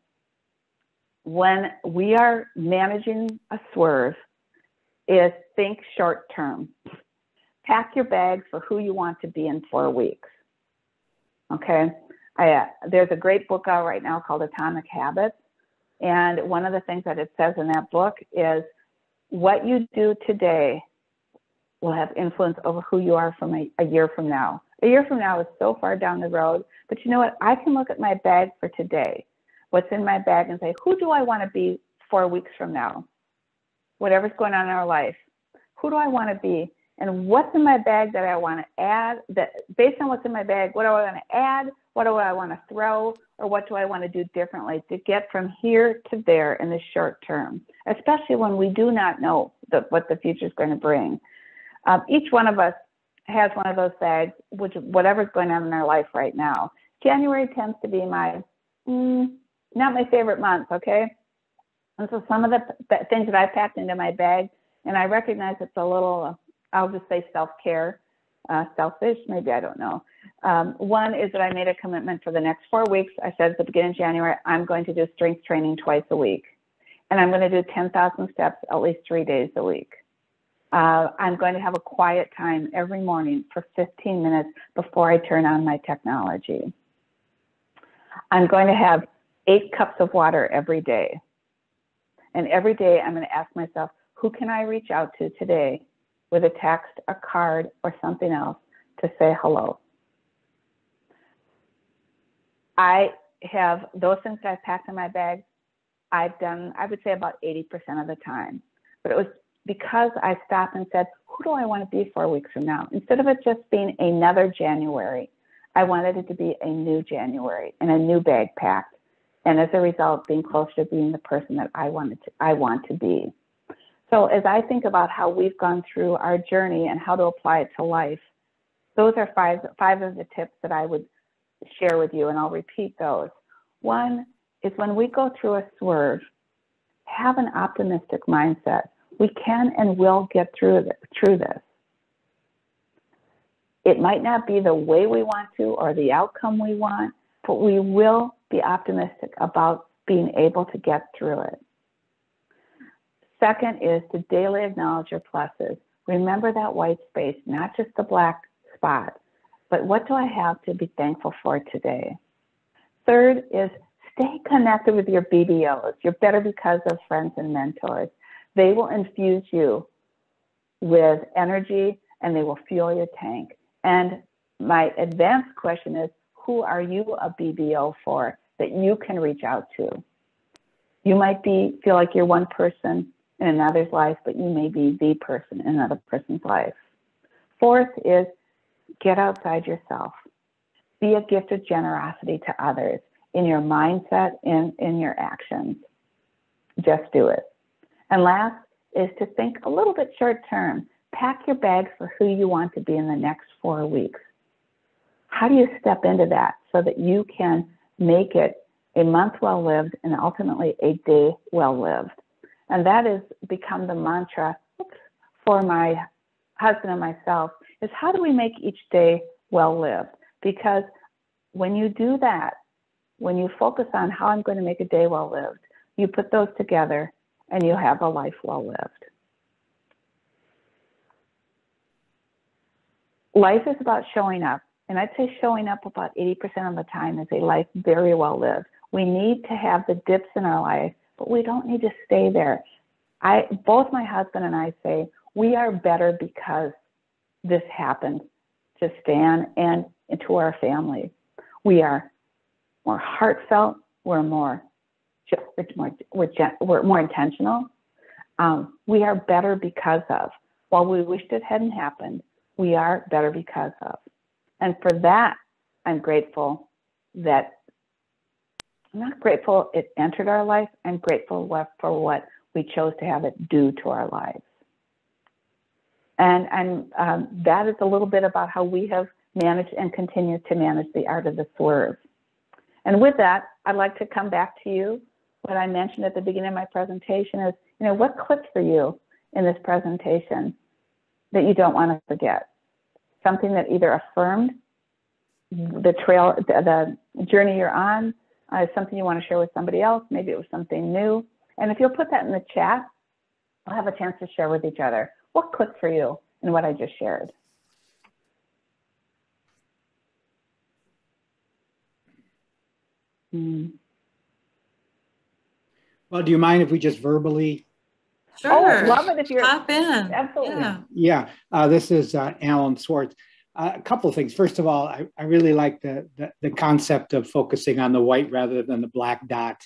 when we are managing a swerve, is think short term. Pack your bags for who you want to be in 4 weeks. Okay, there's a great book out right now called Atomic Habits. And one of the things that it says in that book is what you do today will have influence over who you are from a year from now. A year from now is so far down the road, but you know what? I can look at my bag for today, what's in my bag, and say, who do I want to be 4 weeks from now? Whatever's going on in our life, who do I want to be? And what's in my bag that I want to add? That based on what's in my bag, what do I want to add? What do I want to throw? Or what do I want to do differently to get from here to there in the short term, especially when we do not know what the future is going to bring. Each one of us has one of those bags, which whatever's going on in our life right now. January tends to be my, not my favorite month, okay? And so some of the things that I packed into my bag, and I recognize it's a little, I'll just say self-care, selfish, maybe, I don't know. One is that I made a commitment for the next 4 weeks. I said at the beginning of January, I'm going to do strength training twice a week. And I'm going to do 10,000 steps at least 3 days a week. I'm going to have a quiet time every morning for 15 minutes before I turn on my technology. I'm going to have 8 cups of water every day. And every day I'm going to ask myself, who can I reach out to today with a text, a card, or something else to say hello? I have those things that I've packed in my bag, I've done, I would say about 80% of the time. But it was because I stopped and said, who do I want to be 4 weeks from now? Instead of it just being another January, I wanted it to be a new January and a new bag packed. And as a result, being closer to being the person that I want to be. So as I think about how we've gone through our journey and how to apply it to life, those are five of the tips that I would share with you, and I'll repeat those. One is when we go through a swerve, have an optimistic mindset. We can and will get through this. It might not be the way we want to or the outcome we want, but we will be optimistic about being able to get through it. Second is to daily acknowledge your pluses. Remember that white space, not just the black spot, but what do I have to be thankful for today? Third is stay connected with your BBOs, your Better Because of friends and mentors. They will infuse you with energy and they will fuel your tank. And my advanced question is, who are you a BBO for that you can reach out to? You might feel like you're one person in another's life, but you may be the person in another person's life. Fourth is get outside yourself. Be a gift of generosity to others in your mindset and in your actions. Just do it. And last is to think a little bit short term. Pack your bags for who you want to be in the next 4 weeks. How do you step into that so that you can make it a month well lived and ultimately a day well lived? And that has become the mantra for my husband and myself, is how do we make each day well lived? Because when you do that, when you focus on how I'm going to make a day well lived, you put those together and you have a life well lived. Life is about showing up. And I'd say showing up about 80% of the time is a life very well lived. We need to have the dips in our life, but we don't need to stay there. Both my husband and I say, we are better because this happened to Stan and to our family. We are more heartfelt. We're more intentional. We are better because of. While we wished it hadn't happened, we are better because of. And for that, I'm grateful that, I'm not grateful it entered our life. I'm grateful for what we chose to have it do to our lives. And that is a little bit about how we have managed and continue to manage the art of the swerve. And with that, I'd like to come back to you. What I mentioned at the beginning of my presentation is, what clicked for you in this presentation that you don't want to forget? Something that either affirmed the journey you're on, something you want to share with somebody else, maybe it was something new. And if you'll put that in the chat, we'll have a chance to share with each other what clicked for you in what I just shared. Well, do you mind if we just verbally? Sure. Oh, love it if you're Hop in. Absolutely. Yeah. This is Alan Swartz. A couple of things. First of all, I really like the concept of focusing on the white rather than the black dot,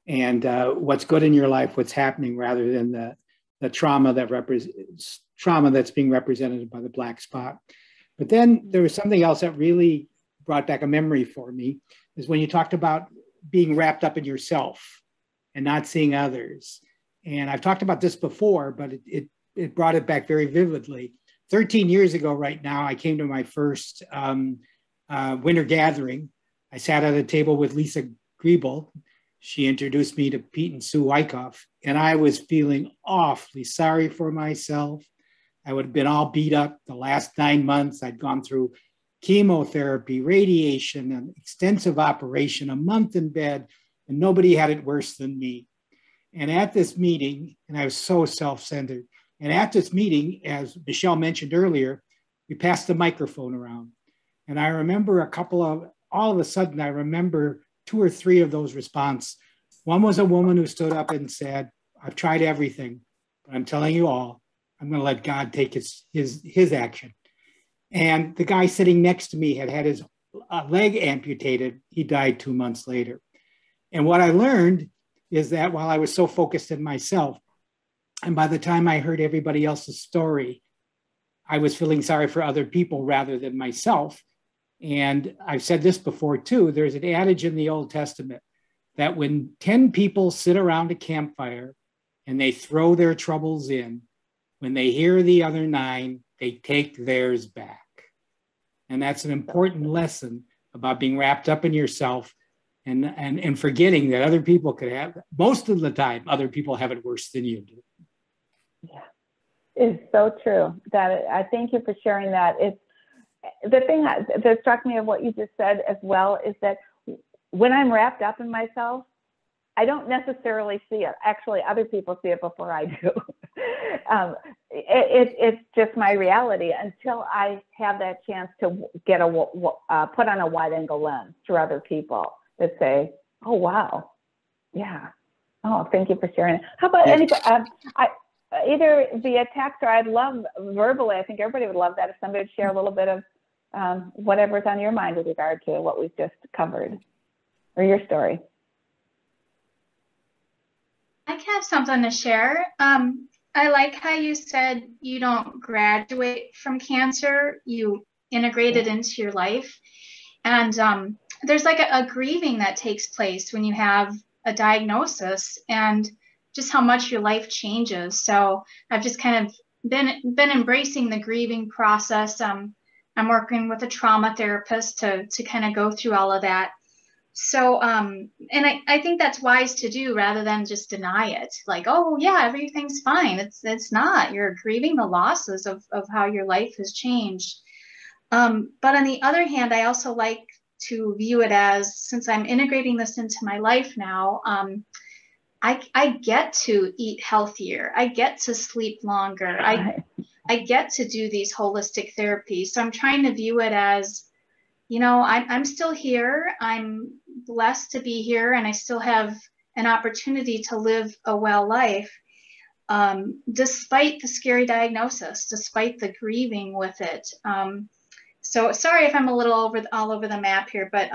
and what's good in your life, what's happening, rather than the trauma that's being represented by the black spot. But then there was something else that really brought back a memory for me, is when you talked about being wrapped up in yourself and not seeing others. And I've talked about this before, but it brought it back very vividly. 13 years ago right now, I came to my first winter gathering. I sat at a table with Lisa Grebel. She introduced me to Pete and Sue Wyckoff, and I was feeling awfully sorry for myself. I would have been all beat up the last 9 months. I'd gone through chemotherapy, radiation, an extensive operation, a month in bed, and nobody had it worse than me. And at this meeting, and I was so self-centered, and at this meeting, as Michelle mentioned earlier, we passed the microphone around. And I remember all of a sudden, I remember 2 or 3 of those responses. One was a woman who stood up and said, I've tried everything, but I'm telling you all, I'm going to let God take his action. And the guy sitting next to me had his leg amputated. He died 2 months later. And what I learned is that while I was so focused in myself, and by the time I heard everybody else's story, I was feeling sorry for other people rather than myself. And I've said this before too, there's an adage in the Old Testament that when 10 people sit around a campfire and they throw their troubles in. When they hear the other 9, they take theirs back. And that's an important lesson about being wrapped up in yourself and forgetting that other people could have, most of the time, other people have it worse than you do. Yeah, it's so true. I thank you for sharing that. It's the thing that struck me of what you just said as well is that when I'm wrapped up in myself, I don't necessarily see it. Actually, other people see it before I do. It's just my reality until I have that chance to get put on a wide angle lens through other people that say, oh, wow. Yeah. Oh, thank you for sharing. How about anybody, either via text or I'd love verbally, I think everybody would love that if somebody would share a little bit of whatever's on your mind with regard to what we've just covered or your story. I can have something to share. I like how you said you don't graduate from cancer, you integrate it into your life. And there's like a grieving that takes place when you have a diagnosis and just how much your life changes. So I've just kind of been embracing the grieving process. I'm working with a trauma therapist to kind of go through all of that. So, and I think that's wise to do rather than just deny it. Like, oh yeah, everything's fine. It's not. You're grieving the losses of how your life has changed. But on the other hand, I also like to view it as, since I'm integrating this into my life now, I get to eat healthier. I get to sleep longer. I get to do these holistic therapies. So I'm trying to view it as, you know, I'm still here. I'm blessed to be here, and I still have an opportunity to live a well life, despite the scary diagnosis, despite the grieving with it. So sorry if I'm a little all over the map here, but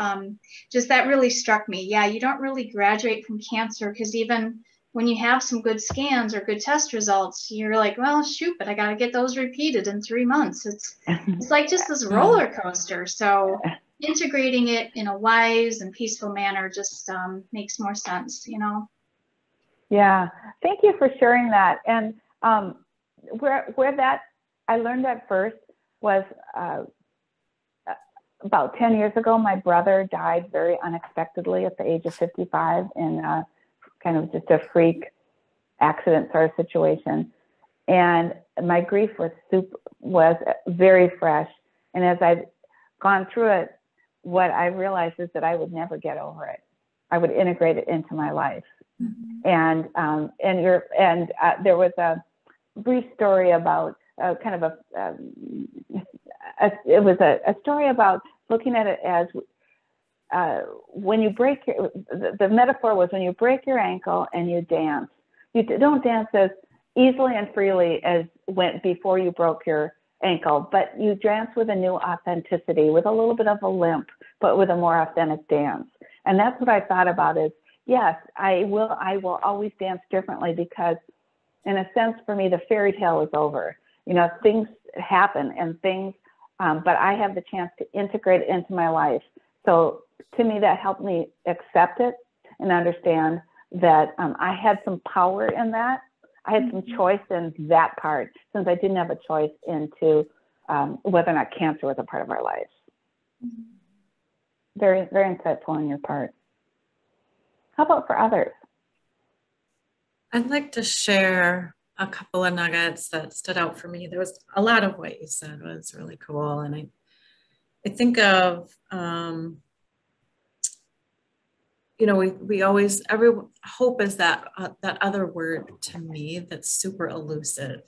just that really struck me. Yeah, you don't really graduate from cancer, because even when you have some good scans or good test results, you're like, well, shoot, but I got to get those repeated in 3 months. It's like just this roller coaster. So integrating it in a wise and peaceful manner just makes more sense, you know? Yeah, thank you for sharing that. And where that, I learned that first was about 10 years ago. My brother died very unexpectedly at the age of 55 in kind of just a freak accident sort of situation. And my grief was very fresh. And as I've gone through it, what I realized is that I would never get over it. I would integrate it into my life. Mm-hmm. And there was a brief story about it was a story about looking at it as when you break the metaphor was when you break your ankle and you dance, you don't dance as easily and freely as went before you broke your ankle, but you dance with a new authenticity, with a little bit of a limp, but with a more authentic dance. And that's what I thought about is, yes, I will always dance differently, because in a sense for me, the fairy tale is over. You know, things happen and things, but I have the chance to integrate it into my life. So to me, that helped me accept it and understand that I had some power in that. I had some choice in that part, since I didn't have a choice into whether or not cancer was a part of our lives. Very, very insightful on your part. How about for others? I'd like to share a couple of nuggets that stood out for me. There was a lot of what you said was really cool. And I think of, you know, we always, hope is that other word to me that's super elusive.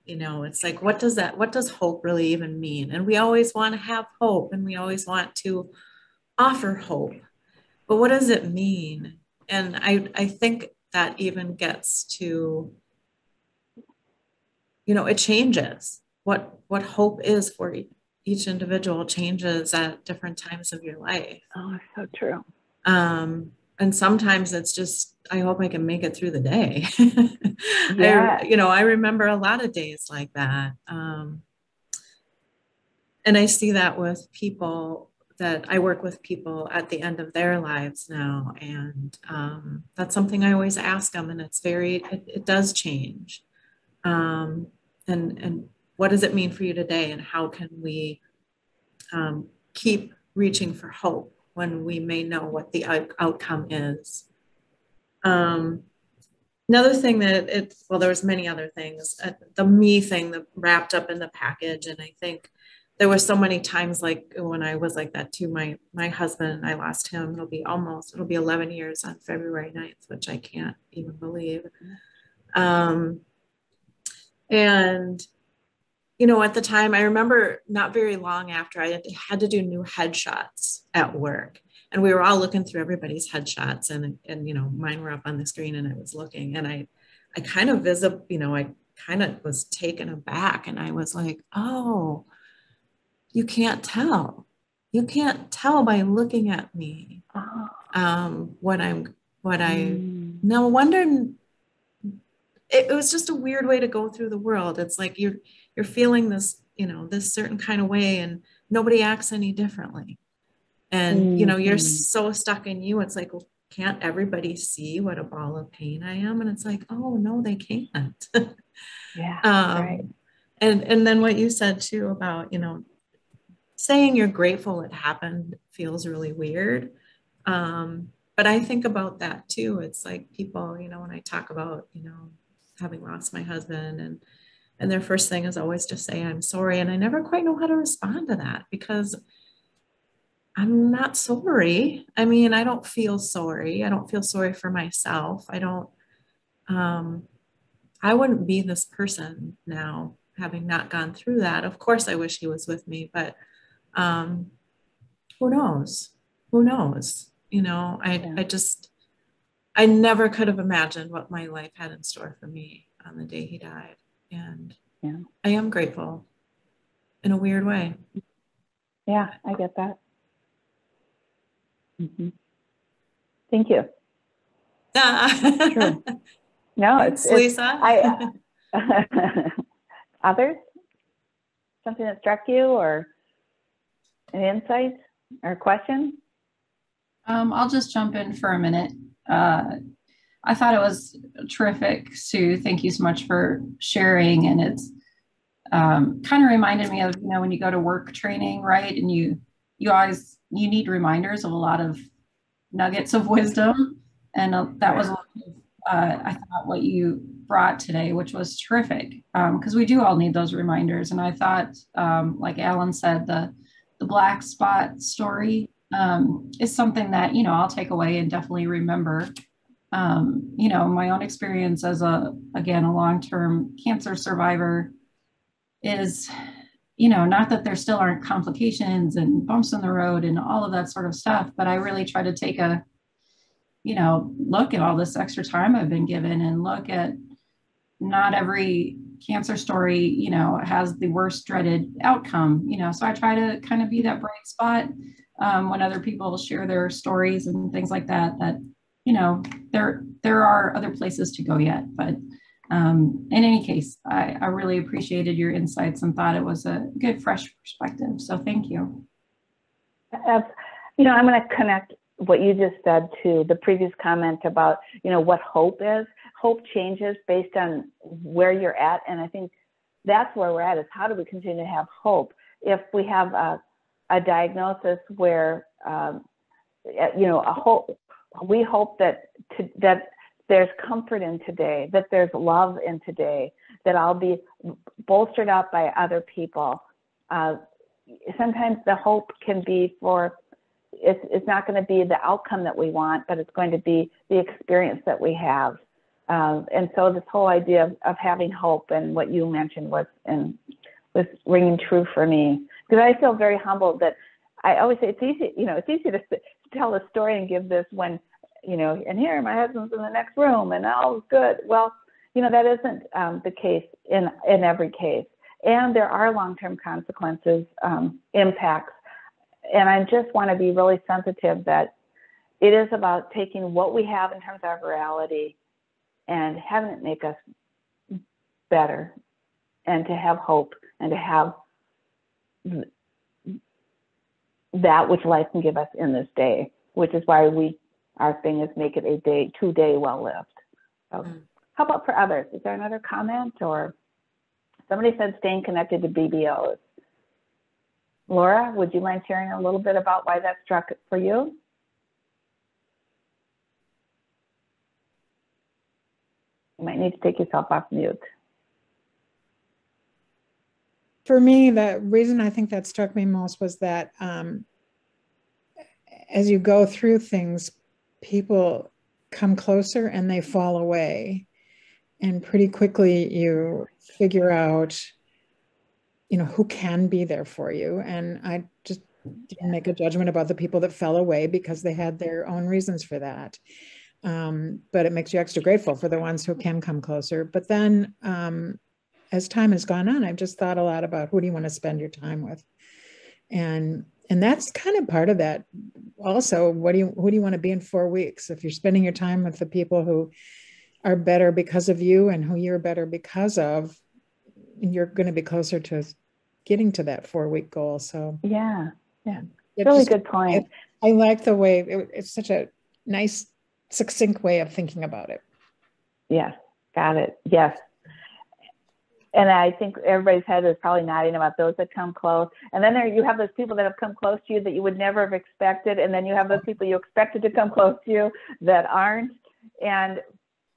You know, it's like, what does hope really even mean? And we always want to have hope, and we always want to offer hope, but what does it mean? And I think that even gets to, you know, it changes. What hope is for each individual changes at different times of your life. Oh, so true. And sometimes it's just, I hope I can make it through the day. Yeah. I remember a lot of days like that. And I see that with people that I work with people at the end of their lives now. And that's something I always ask them. And it's it does change. And what does it mean for you today? And how can we keep reaching for hope when we may know what the outcome is? Another thing that well, there was many other things, the me thing that wrapped up in the package. And I think there were so many times, like when I was like that too, my husband, I lost him. It'll be 11 years on February 9th, which I can't even believe. And, you know, at the time, I remember not very long after, I had to do new headshots at work. And we were all looking through everybody's headshots, and you know, mine were up on the screen, and I was looking, and I kind of I kind of was taken aback, and I was like, oh, you can't tell. You can't tell by looking at me what I no wonder. It was just a weird way to go through the world. It's like you're feeling this, you know, this certain kind of way, and nobody acts any differently. And, you know, you're so stuck in you. It's like, well, can't everybody see what a ball of pain I am? And it's like, oh, no, they can't. Yeah. Right. And then what you said too about, you know, saying you're grateful it happened feels really weird. But I think about that too. It's like people, you know, when I talk about, you know, having lost my husband, and their first thing is always to say, I'm sorry. And I never quite know how to respond to that, because I'm not sorry. I mean, I don't feel sorry. I don't feel sorry for myself. I wouldn't be this person now, having not gone through that. Of course, I wish he was with me, but who knows? Who knows? You know, I never could have imagined what my life had in store for me on the day he died. And I am grateful in a weird way. Yeah, I get that. Thank you. True. No, Thanks, Lisa. Others? Something that struck you, or an insight or question? I'll just jump in for a minute. I thought it was terrific, Sue. Thank you so much for sharing. And it's kind of reminded me of, you know, when you go to work training, right? And you need reminders of a lot of nuggets of wisdom. And that was I thought what you brought today, which was terrific, because we do all need those reminders. And I thought, like Alan said, the black spot story is something that, you know, I'll take away and definitely remember. You know, my own experience as a long-term cancer survivor is, you know, not that there still aren't complications and bumps in the road and all of that sort of stuff, but I really try to take a, you know, look at all this extra time I've been given, and look at not every cancer story, you know, has the worst dreaded outcome, you know, so I try to kind of be that bright spot when other people share their stories and things like that, you know, there are other places to go yet. But in any case, I really appreciated your insights and thought it was a good, fresh perspective. So thank you. You know, I'm going to connect what you just said to the previous comment about, you know, what hope is. Hope changes based on where you're at. And I think that's where we're at, is how do we continue to have hope? If we have a diagnosis where, you know, we hope that there's comfort in today, that there's love in today, that I'll be bolstered up by other people. Sometimes the hope can be for, it's not going to be the outcome that we want, but it's going to be the experience that we have. And so this whole idea of having hope, and what you mentioned was ringing true for me, because I feel very humbled that I always say it's easy, you know, it's easy to tell a story and give this when, you know, and here my husband's in the next room and all's good. Well, you know, that isn't the case in every case. And there are long-term consequences, impacts. And I just want to be really sensitive that it is about taking what we have in terms of our reality and having it make us better, and to have hope, and to have that which life can give us in this day, which is why our thing is make it a day, 2-day well lived. So how about for others? Is there another comment? Or somebody said staying connected to BBOs. Laura, would you mind sharing a little bit about why that struck for you? You might need to take yourself off mute. For me, the reason I think that struck me most was that as you go through things, people come closer and they fall away. And pretty quickly you figure out, you know, who can be there for you. And I just didn't make a judgment about the people that fell away because they had their own reasons for that. But it makes you extra grateful for the ones who can come closer. But then as time has gone on, I've just thought a lot about who do you want to spend your time with? And that's kind of part of that. Also, who do you want to be in 4 weeks? If you're spending your time with the people who are better because of you and who you're better because of, you're going to be closer to getting to that 4-week goal. So yeah, really good point. I like the way it's such a nice, succinct way of thinking about it. Yes, got it. Yes. And I think everybody's head is probably nodding about those that come close. And then you have those people that have come close to you that you would never have expected. And then you have those people you expected to come close to you that aren't. And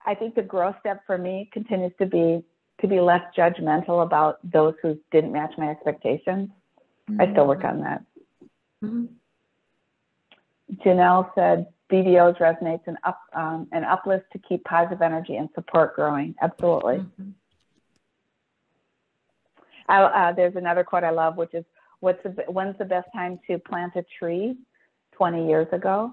I think the growth step for me continues to be less judgmental about those who didn't match my expectations. Mm-hmm. I still work on that. Mm-hmm. Janelle said, BDOs resonates an uplift to keep positive energy and support growing. Absolutely. Mm-hmm. There's another quote I love, which is, when's the best time to plant a tree? 20 years ago.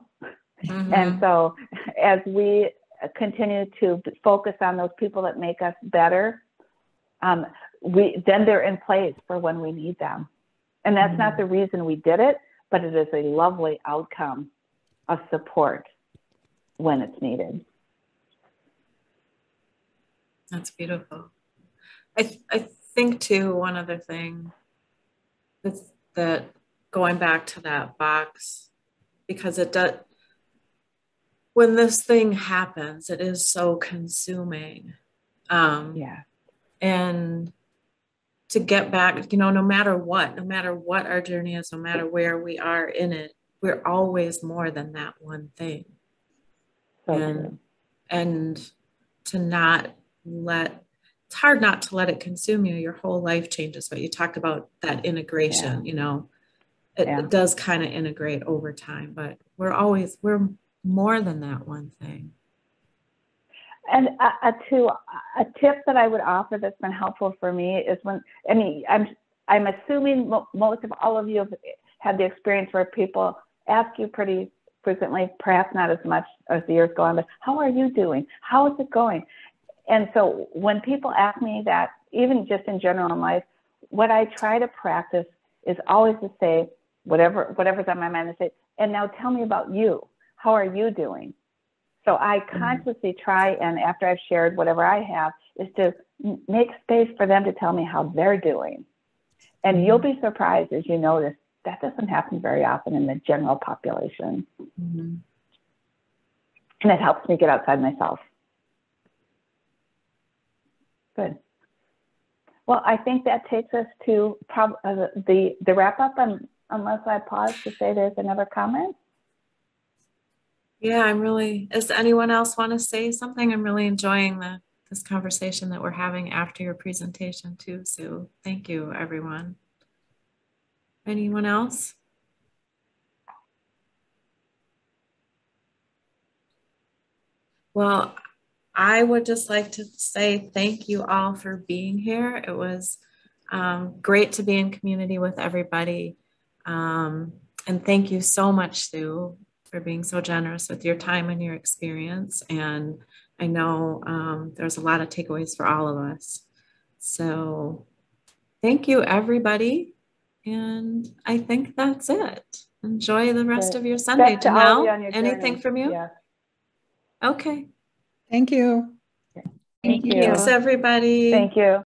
Mm-hmm. And so as we continue to focus on those people that make us better, then they're in place for when we need them. And that's not the reason we did it, but it is a lovely outcome of support when it's needed. That's beautiful. I think too, one other thing is that going back to that box, because it does, when this thing happens, it is so consuming. Yeah. And to get back, you know, no matter what our journey is, no matter where we are in it, we're always more than that one thing. And to not let, it's hard not to let it consume you. Your whole life changes, but you talked about that integration, you know, it does kind of integrate over time, but we're more than that one thing. And a tip that I would offer that's been helpful for me is I'm assuming most of all of you have had the experience where people ask you pretty frequently, perhaps not as much as the years go on, but how are you doing? How is it going? And so when people ask me that, even just in general in life, what I try to practice is always to say, whatever's on my mind, to say, and now tell me about you. How are you doing? So I consciously try, and after I've shared whatever I have, is to make space for them to tell me how they're doing. And you'll be surprised as you notice that doesn't happen very often in the general population. Mm-hmm. And it helps me get outside myself. Good. Well, I think that takes us to the wrap up, unless I pause to say there's another comment. Yeah, does anyone else want to say something? I'm really enjoying this conversation that we're having after your presentation too, Sue. Thank you, everyone. Anyone else? Well, I would just like to say thank you all for being here. It was great to be in community with everybody. And thank you so much, Sue, for being so generous with your time and your experience. And I know there's a lot of takeaways for all of us. So thank you, everybody. And I think that's it. Enjoy the rest of your Sunday. Janelle, anything from you? Yeah. Okay. Thank you. Thank you. Thanks, everybody. Thank you.